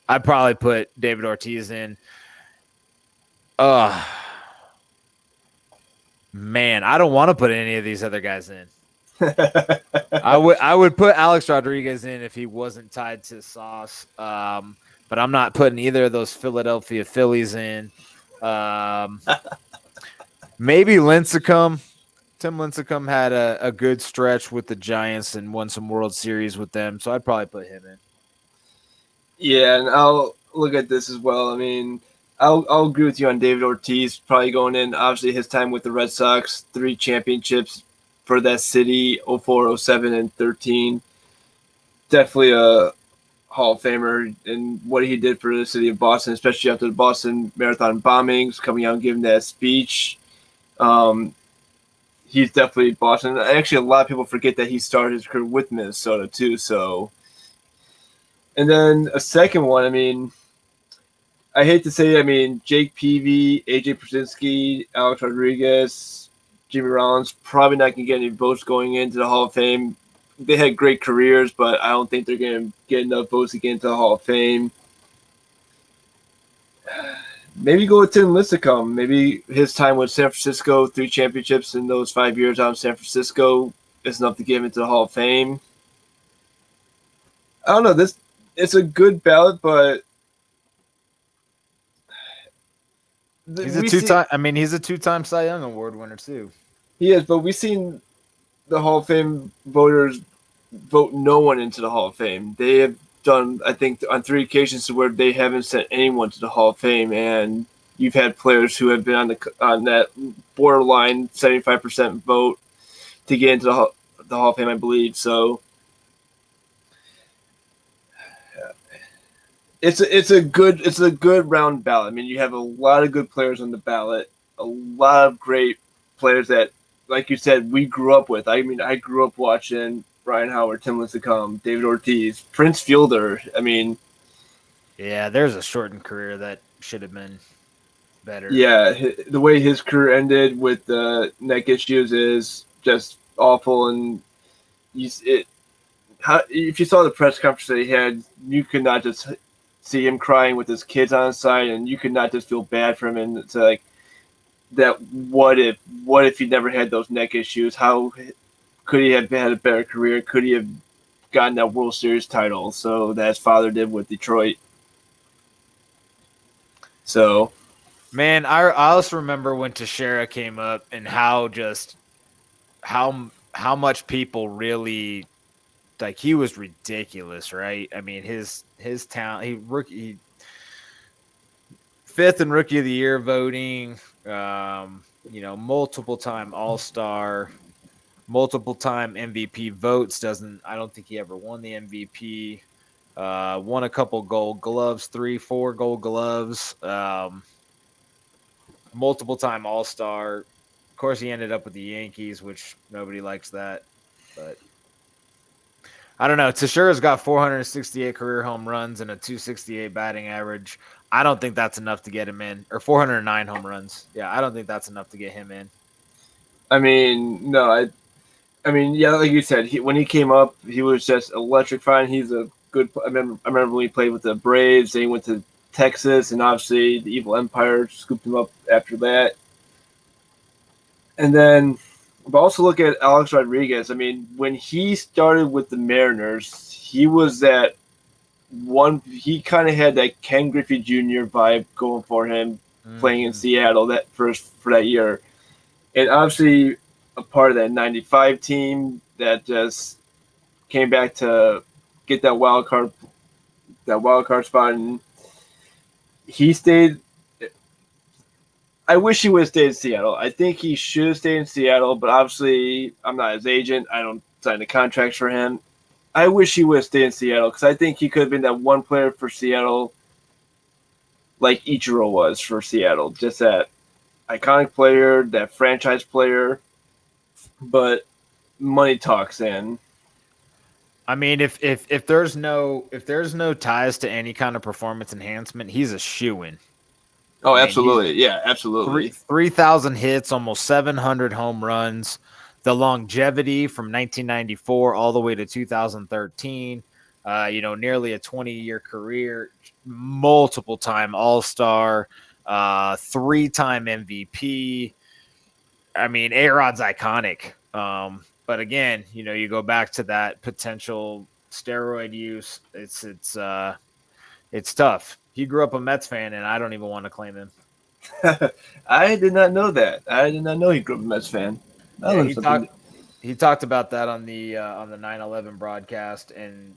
[SPEAKER 1] I'd probably put David Ortiz in. Uh Man, I don't want to put any of these other guys in. I would put Alex Rodriguez in if he wasn't tied to Sauce. But I'm not putting either of those Philadelphia Phillies in. Um, Maybe Lincecum. Tim Lincecum had a good stretch with the Giants and won some World Series with them, so I'd probably put him in.
[SPEAKER 2] Yeah, and I'll look at this as well. I mean, I'll agree with you on David Ortiz probably going in. Obviously, his time with the Red Sox, 3 championships for that city, 04, 07, and 13. Definitely a Hall of Famer and what he did for the city of Boston, especially after the Boston Marathon bombings, coming out and giving that speech. Um, he's definitely Boston. Actually, a lot of people forget that he started his career with Minnesota too. So, and then a second one. I mean, I hate to say, I mean, Jake Peavy, AJ Przinsky, Alex Rodriguez, Jimmy Rollins probably not going to get any votes going into the Hall of Fame. They had great careers, but I don't think they're going to get enough votes to get into the Hall of Fame. Maybe go with Tim Lincecum. Maybe his time with San Francisco, 3 championships in those 5 years out in San Francisco is enough to get him into the Hall of Fame. I don't know. This it's a good ballot, but
[SPEAKER 1] He's a two-time. I mean, he's a 2-time Cy Young Award winner too.
[SPEAKER 2] He is, but we've seen the Hall of Fame voters vote no one into the Hall of Fame. They have done, I think, on 3 occasions where they haven't sent anyone to the Hall of Fame, and you've had players who have been on that borderline 75% vote to get into the Hall of Fame, I believe. So it's a good round ballot. I mean, you have a lot of good players on the ballot, a lot of great players that, like you said, we grew up with. I mean, I grew up watching Ryan Howard, Tim Lincecum, David Ortiz, Prince Fielder. I mean,
[SPEAKER 1] yeah, there's a shortened career that should have been better.
[SPEAKER 2] Yeah, the way his career ended with the neck issues is just awful. And if you saw the press conference that he had, you could not just see him crying with his kids on his side, and you could not just feel bad for him. And it's like that. What if he never had those neck issues? How could he have had a better career? Could he have gotten that World Series title so that his father did with Detroit? So,
[SPEAKER 1] man, I also remember when Teixeira came up and how much people really like he was ridiculous, right? I mean, his talent, he 5th in Rookie of the Year voting, multiple time All-Star, multiple time MVP votes. I don't think he ever won the MVP. Won a couple Gold Gloves, 3-4 Gold Gloves. Multiple time All-Star. Of course, he ended up with the Yankees, which nobody likes that. But I don't know. Teixeira's got 468 career home runs and a 268 batting average. I don't think that's enough to get him in. Or 409 home runs. Yeah, I don't think that's enough to get him in.
[SPEAKER 2] I mean, no, I mean, yeah, like you said, when he came up, he was just electrifying. He's a good. I remember when he played with the Braves. Then he went to Texas, and obviously the Evil Empire scooped him up after that. And then, but also look at Alex Rodriguez. I mean, when he started with the Mariners, he was that one. He kind of had that Ken Griffey Jr. vibe going for him, playing in Seattle that first for that year, and obviously a part of that '95 team that just came back to get that wild card spot, and he stayed. I wish he would have stayed in Seattle. I think he should have stayed in Seattle, but obviously I'm not his agent. I don't sign the contracts for him. I wish he would have stayed in Seattle because I think he could have been that one player for Seattle like Ichiro was for Seattle. Just that iconic player, that franchise player, but money talks in.
[SPEAKER 1] I mean, if there's no ties to any kind of performance enhancement, he's a shoo-in.
[SPEAKER 2] Oh, absolutely. Yeah, absolutely.
[SPEAKER 1] 3,000 hits, almost 700 home runs. The longevity from 1994 all the way to 2013. nearly a 20-year career, multiple-time All-Star, 3-time MVP. I mean, A-Rod's iconic. But again, you go back to that potential steroid use. It's tough. He grew up a Mets fan, and I don't even want to claim him.
[SPEAKER 2] I did not know that. I did not know he grew up a Mets fan. I
[SPEAKER 1] Yeah,
[SPEAKER 2] learned something.
[SPEAKER 1] he talked about that on the 9/11 broadcast, and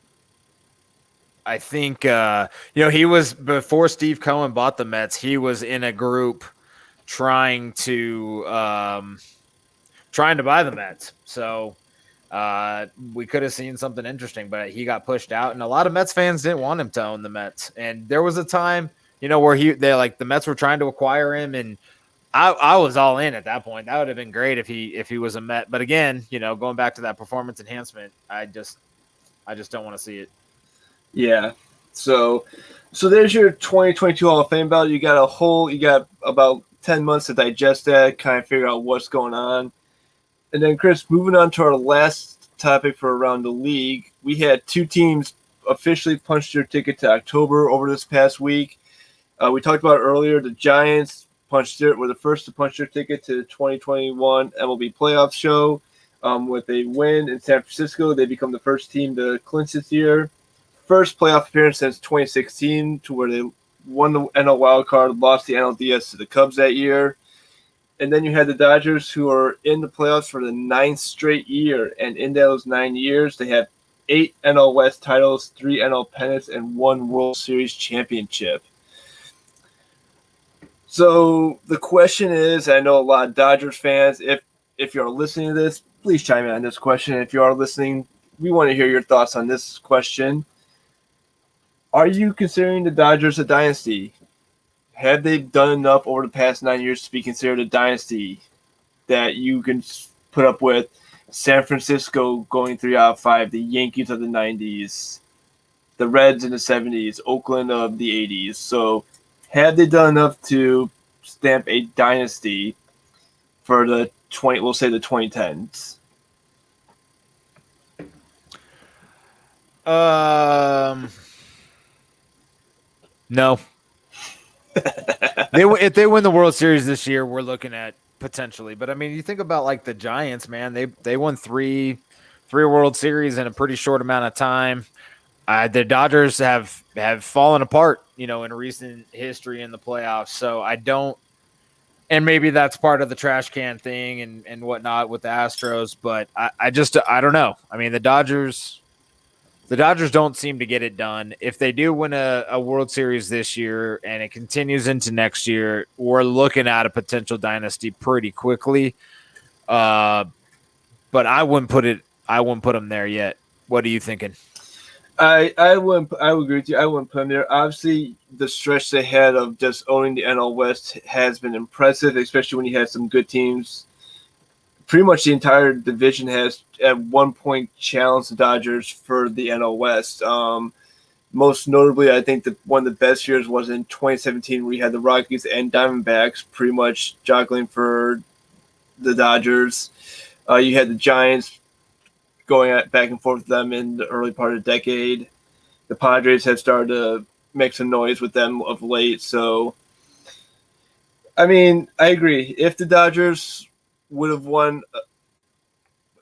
[SPEAKER 1] I think he was before Steve Cohen bought the Mets. He was in a group trying to buy the Mets. So we could have seen something interesting, but he got pushed out, and a lot of Mets fans didn't want him to own the Mets. And there was a time, where the Mets were trying to acquire him, and I was all in at that point. That would have been great if he was a Met. But again, going back to that performance enhancement, I just don't want to see it.
[SPEAKER 2] Yeah. So there's your 2022 Hall of Fame ballot. You got about 10 months to digest that, kind of figure out what's going on. And then, Chris, moving on to our last topic for Around the League, we had two teams officially punched their ticket to October over this past week. We talked about it earlier. The Giants were the first to punch their ticket to the 2021 MLB playoff show. With a win in San Francisco, they become the first team to clinch this year. First playoff appearance since 2016, to where they won the NL wild card, lost the NLDS to the Cubs that year. And then you had the Dodgers, who are in the playoffs for the 9th straight year. And in those 9 years, they have 8 NL West titles, 3 NL pennants, and 1 World Series championship. So the question is, I know a lot of Dodgers fans, if you're listening to this, please chime in on this question. If you are listening, we want to hear your thoughts on this question. Are you considering the Dodgers a dynasty? Have they done enough over the past 9 years to be considered a dynasty that you can put up with San Francisco going 3 out of 5, the Yankees of the 90s, the Reds in the 70s, Oakland of the 80s? So have they done enough to stamp a dynasty for the 2010s?
[SPEAKER 1] No. If they win the World Series this year, we're looking at potentially. But I mean, you think about like the Giants, man. They won three World Series in a pretty short amount of time. The Dodgers have fallen apart, in recent history in the playoffs. So I don't, and maybe that's part of the trash can thing and whatnot with the Astros. But I don't know. I mean, the Dodgers don't seem to get it done. If they do win a World Series this year and it continues into next year, we're looking at a potential dynasty pretty quickly. But I wouldn't put them there yet. What are you thinking?
[SPEAKER 2] I would agree with you. I wouldn't put them there. Obviously, the stretch they had of just owning the NL West has been impressive, especially when you had some good teams. Pretty much the entire division has at one point challenged the Dodgers for the NL West. Most notably, I think one of the best years was in 2017, where you had the Rockies and Diamondbacks pretty much joggling for the Dodgers. You had the Giants going back and forth with them in the early part of the decade. The Padres have started to make some noise with them of late. So, I mean, I agree. If the Dodgers would have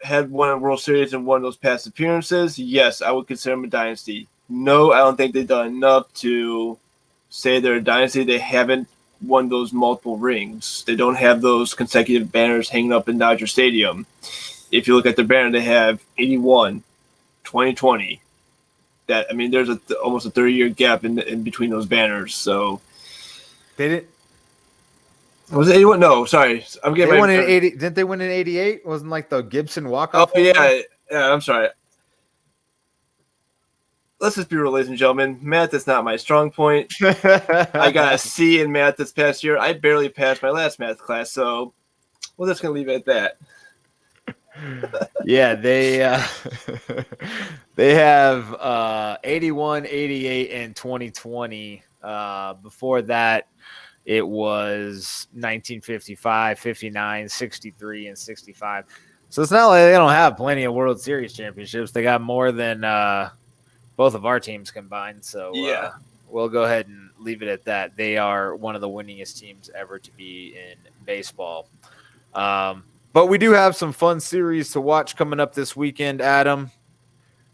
[SPEAKER 2] had won a World Series and won those past appearances, yes, I would consider them a dynasty. No, I don't think they've done enough to say they're a dynasty. They haven't won those multiple rings. They don't have those consecutive banners hanging up in Dodger Stadium. If you look at their banner, they have 81, 2020. There's almost a 30-year gap in between those banners. So
[SPEAKER 1] they didn't.
[SPEAKER 2] Was it 81? No, sorry. I'm getting.
[SPEAKER 1] They won in 80. Didn't they win in 88? Wasn't like the Gibson walk-off?
[SPEAKER 2] Oh yeah. I'm sorry. Let's just be real, ladies and gentlemen. Math is not my strong point. I got a C in math this past year. I barely passed my last math class, so we're just gonna leave it at that.
[SPEAKER 1] Yeah, they have 81, 88, and 2020. Before that, it was 1955, 59, 63, and 65. So it's not like they don't have plenty of World Series championships. They got more than both of our teams combined. So
[SPEAKER 2] Yeah.
[SPEAKER 1] we'll go ahead and leave it at that. They are one of the winningest teams ever to be in baseball. But we do have some fun series to watch coming up this weekend, Adam.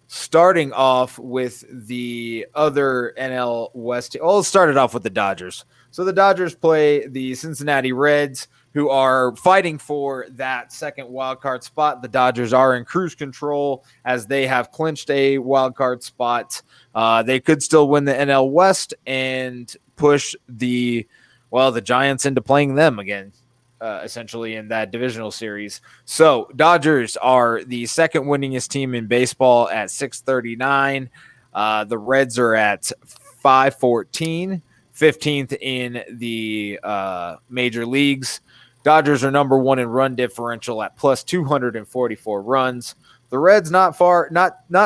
[SPEAKER 1] Starting off with the other NL West. Oh, it started off with the Dodgers. So the Dodgers play the Cincinnati Reds, who are fighting for that second wild card spot. The Dodgers are in cruise control as they have clinched a wild card spot. They could still win the NL West and push the Giants into playing them again. Essentially in that divisional series. So Dodgers are the second winningest team in baseball at 639. The Reds are at 514, 15th in the major leagues. Dodgers are number one in run differential at plus 244 runs. The Reds not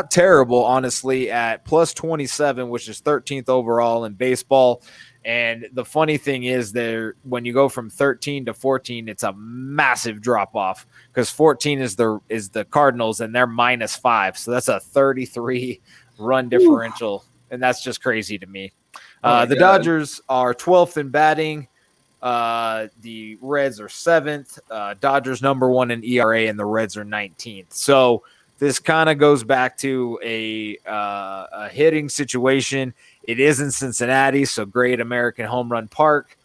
[SPEAKER 1] terrible, honestly, at plus 27, which is 13th overall in baseball. And the funny thing is, when you go from 13 to 14, it's a massive drop off because 14 is the Cardinals and they're -5, so that's a 33 run differential, and that's just crazy to me. The Dodgers are 12th in batting. The Reds are 7th. Dodgers number one in ERA, and the Reds are 19th. So this kind of goes back to a hitting situation. It is in Cincinnati, so Great American Home Run Park.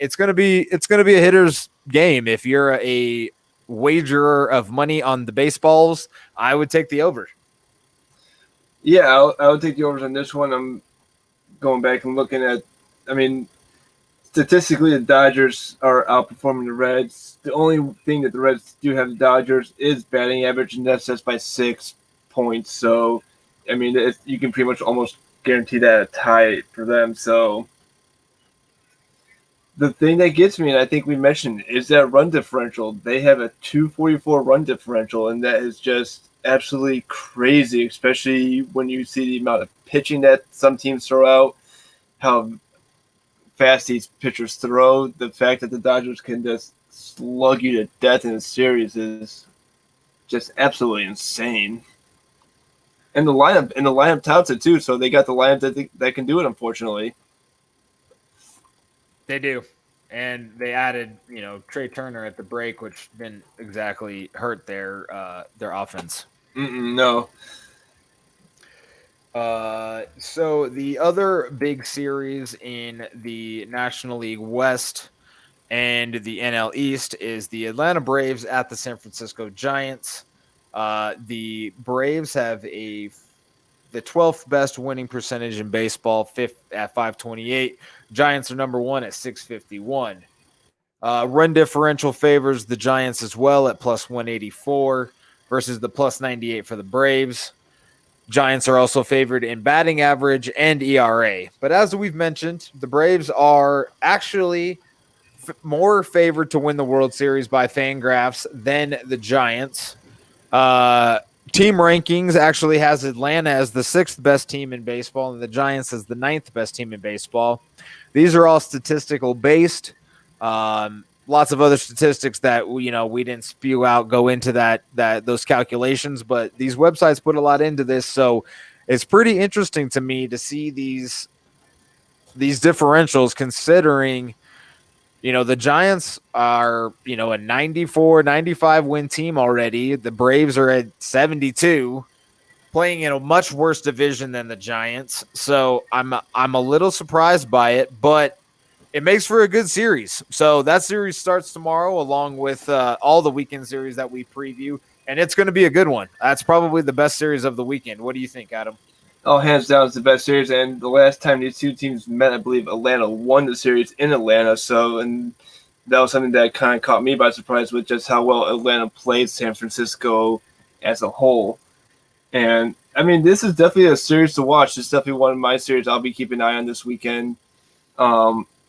[SPEAKER 1] It's gonna be a hitter's game. If you're a wagerer of money on the baseballs, I would take the over.
[SPEAKER 2] Yeah, I would take the overs on this one. I'm going back and looking at. I mean, statistically, the Dodgers are outperforming the Reds. The only thing that the Reds do have the Dodgers is batting average, and that's just by 6 points. So, I mean, you can pretty much almost guarantee that a tie for them. So, the thing that gets me, and I think we mentioned, is that run differential. They have a 244 run differential, and that is just absolutely crazy, especially when you see the amount of pitching that some teams throw out, how fast these pitchers throw. The fact that the Dodgers can just slug you to death in a series is just absolutely insane. And the lineup touts it too, so they got the lineup that can do it. Unfortunately,
[SPEAKER 1] they do, and they added Trey Turner at the break, which didn't exactly hurt their offense.
[SPEAKER 2] No.
[SPEAKER 1] So the other big series in the National League West and the NL East is the Atlanta Braves at the San Francisco Giants. The Braves have the 12th best winning percentage in baseball, 5th at 528. Giants are number one at 651. Run differential favors the Giants as well at plus 184 versus the plus 98 for the Braves. Giants are also favored in batting average and ERA. But as we've mentioned, the Braves are actually more favored to win the World Series by Fangraphs than the Giants. Team rankings actually has Atlanta as the 6th best team in baseball and the Giants as the 9th best team in baseball. These are all statistical based. Lots of other statistics that we didn't spew out go into those calculations, but these websites put a lot into this, so it's pretty interesting to me to see these differentials, considering the Giants are a 94 95 win team already. The Braves are at 72, playing in a much worse division than the Giants, so I'm a little surprised by it, but it makes for a good series. So that series starts tomorrow, along with all the weekend series that we preview, and it's going to be a good one. That's probably the best series of the weekend. What do you think, Adam?
[SPEAKER 2] Oh, hands down, it's the best series. And the last time these two teams met, I believe Atlanta won the series in Atlanta. So, and that was something that kind of caught me by surprise with just how well Atlanta played San Francisco as a whole. And I mean, this is definitely a series to watch. This is definitely one of my series I'll be keeping an eye on this weekend.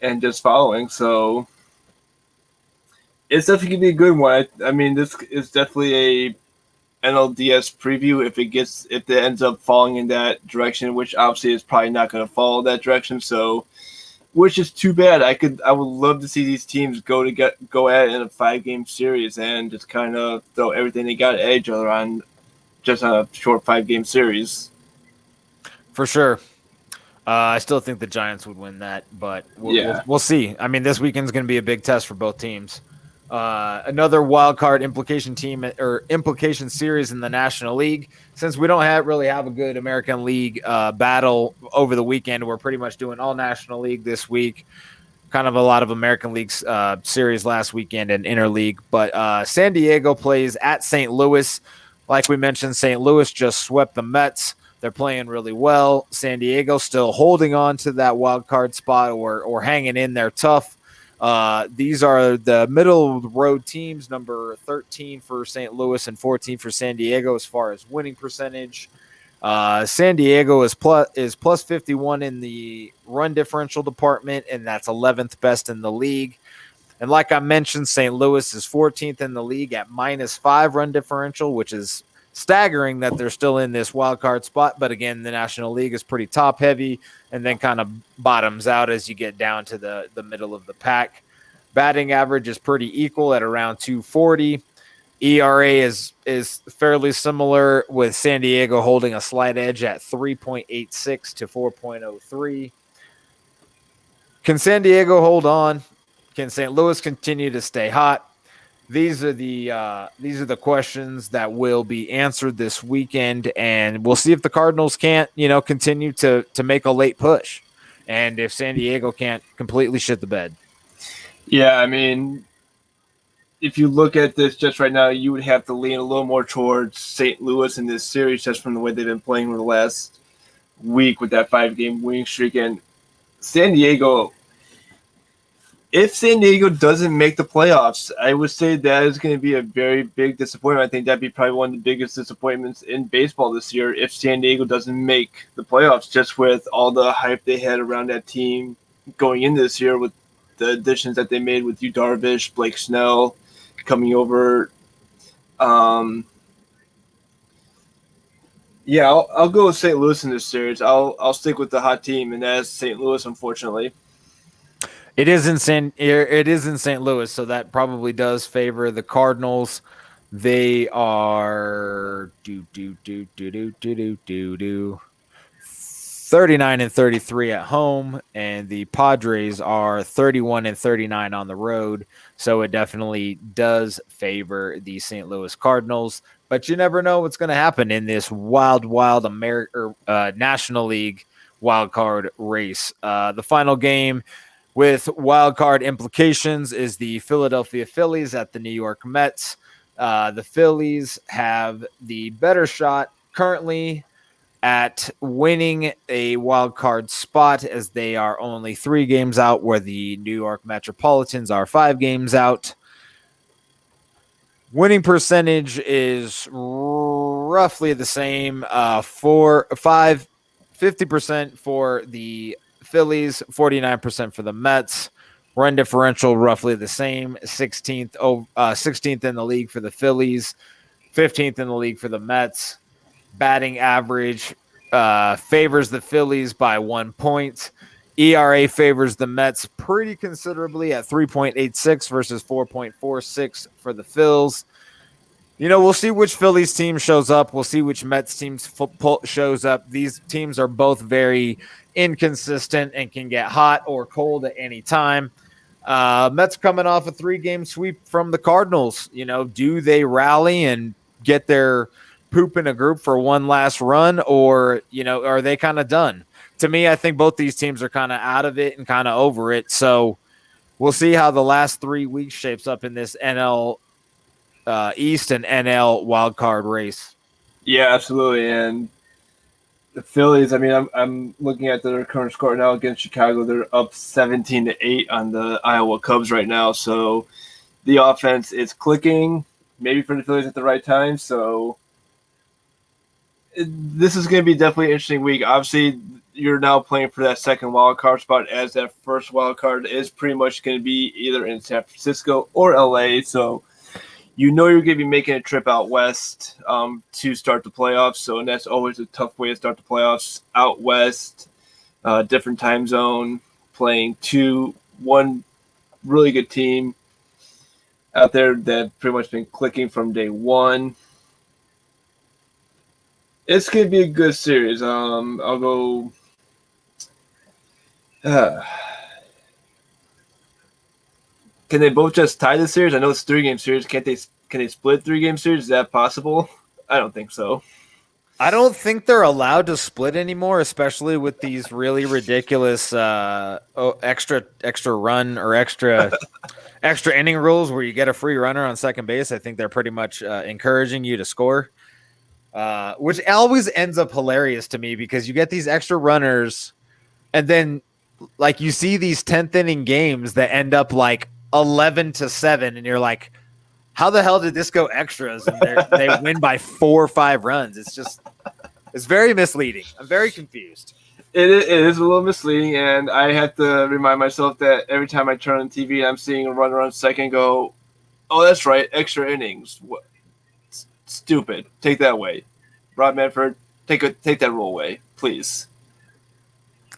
[SPEAKER 2] And just following. So it's definitely going to be a good one. I mean, this is definitely a NLDS preview if it ends up falling in that direction, which obviously is probably not going to follow that direction. So, which is too bad. I would love to see these teams go at it in a 5-game series and just kind of throw everything they got at each other on just on a short 5-game series.
[SPEAKER 1] For sure. I still think the Giants would win that, but
[SPEAKER 2] Yeah.
[SPEAKER 1] we'll see. I mean, this weekend's going to be a big test for both teams. Another wild card implication team or implication series in the National League. Since we don't really have a good American League battle over the weekend, we're pretty much doing all National League this week. Kind of a lot of American League series last weekend and interleague. But San Diego plays at St. Louis. Like we mentioned, St. Louis just swept the Mets. They're playing really well. San Diego still holding on to that wild card spot or hanging in there tough. These are the middle of the road teams, number 13 for St. Louis and 14 for San Diego as far as winning percentage. San Diego is plus 51 in the run differential department, and that's 11th best in the league. And like I mentioned, St. Louis is 14th in the league at -5 run differential, which is staggering that they're still in this wild card spot. But again, the National League is pretty top heavy and then kind of bottoms out as you get down to the middle of the pack. Batting average is pretty equal at around 240. ERA is fairly similar, with San Diego holding a slight edge at 3.86 to 4.03. Can San Diego hold on? Can St. Louis continue to stay hot? These are the questions that will be answered this weekend, and we'll see if the Cardinals can't continue to make a late push, and if San Diego can't completely shit the bed.
[SPEAKER 2] Yeah, I mean, if you look at this just right now, you would have to lean a little more towards St. Louis in this series just from the way they've been playing for the last week with that 5-game winning streak. And San Diego, if San Diego doesn't make the playoffs, I would say that is going to be a very big disappointment. I think that'd be probably one of the biggest disappointments in baseball this year if San Diego doesn't make the playoffs, just with all the hype they had around that team going into this year with the additions that they made with Yu Darvish, Blake Snell coming over. Yeah, I'll go with St. Louis in this series. I'll stick with the hot team, and that's St. Louis, unfortunately.
[SPEAKER 1] It is in St. Louis, so that probably does favor the Cardinals. They are 39 and 33 at home, and the Padres are 31 and 39 on the road. So it definitely does favor the St. Louis Cardinals. But you never know what's going to happen in this wild National League wild card race. The final game with wild card implications is the Philadelphia Phillies at the New York Mets. The Phillies have the better shot currently at winning a wild card spot, as they are only 3 games out, where the New York Metropolitans are 5 games out. Winning percentage is roughly the same, 50% for the Phillies, 49% for the Mets. Run differential roughly the same, 16th in the league for the Phillies, 15th in the league for the Mets. Batting average favors the Phillies by 1 point. ERA favors the Mets pretty considerably at 3.86 versus 4.46 for the Phils. We'll see which Phillies team shows up. We'll see which Mets team shows up. These teams are both very inconsistent and can get hot or cold at any time. Mets coming off a 3-game sweep from the Cardinals. Do they rally and get their poop in a group for one last run, or are they kind of done? To me, I think both these teams are kind of out of it and kind of over it. So we'll see how the last 3 weeks shapes up in this NL East and NL wildcard race.
[SPEAKER 2] Yeah, absolutely. And the Phillies, I mean, I'm looking at their current score now against Chicago. They're up 17-8 on the Iowa Cubs right now. So the offense is clicking, maybe for the Phillies at the right time. So this is going to be definitely an interesting week. Obviously, you're now playing for that second wild card spot, as that first wild card is pretty much going to be either in San Francisco or LA. So you're going to be making a trip out west to start the playoffs. So, and that's always a tough way to start the playoffs out west, different time zone, playing one really good team out there that pretty much been clicking from day one. It's gonna be a good series. I'll go. Can they both just tie the series? I know it's a 3-game series. Can't they? Can they split 3-game series? Is that possible? I don't think so.
[SPEAKER 1] I don't think they're allowed to split anymore, especially with these really ridiculous extra run or extra inning rules where you get a free runner on second base. I think they're pretty much encouraging you to score, which always ends up hilarious to me because you get these extra runners, and then like you see these 10th inning games that end up like 11-7, and you're like, how the hell did this go extras? And they win by 4 or 5 runs. It's very misleading. I'm very confused.
[SPEAKER 2] It is a little misleading, and I have to remind myself that every time I turn on the TV, I'm seeing a runner on second go, oh, that's right, extra innings. What? Stupid. Take that away. Rob Manfred, take that rule away, please.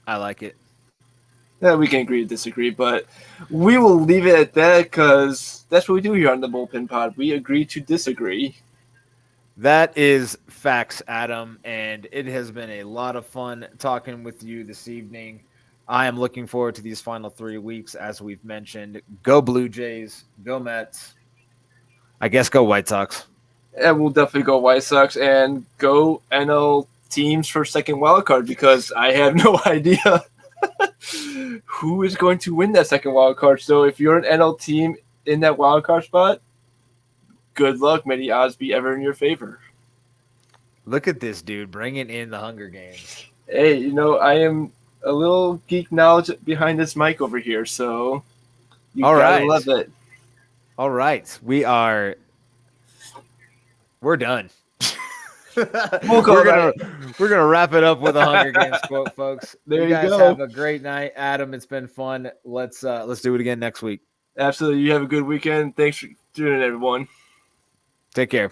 [SPEAKER 1] I like it.
[SPEAKER 2] Yeah, we can agree to disagree, but we will leave it at that because that's what we do here on the Bullpen Pod. We agree to disagree.
[SPEAKER 1] That is facts, Adam, and it has been a lot of fun talking with you this evening. I am looking forward to these final 3 weeks, as we've mentioned. Go Blue Jays, go Mets. I guess go White Sox.
[SPEAKER 2] Yeah, we'll definitely go White Sox and go NL teams for second wild card because I have no idea who is going to win that second wild card. So if you're an NL team in that wild card spot, good luck. May the odds be ever in your favor.
[SPEAKER 1] Look at this dude bringing in the Hunger Games.
[SPEAKER 2] Hey, I am a little geek knowledge behind this mic over here, so you gotta love it.
[SPEAKER 1] All right, we're done. We're gonna wrap it up with a Hunger Games quote, folks.
[SPEAKER 2] There
[SPEAKER 1] you
[SPEAKER 2] you
[SPEAKER 1] guys
[SPEAKER 2] go.
[SPEAKER 1] have a great night, Adam. It's been fun. Let's do it again next week.
[SPEAKER 2] Absolutely. You have a good weekend. Thanks for tuning in, everyone.
[SPEAKER 1] Take care.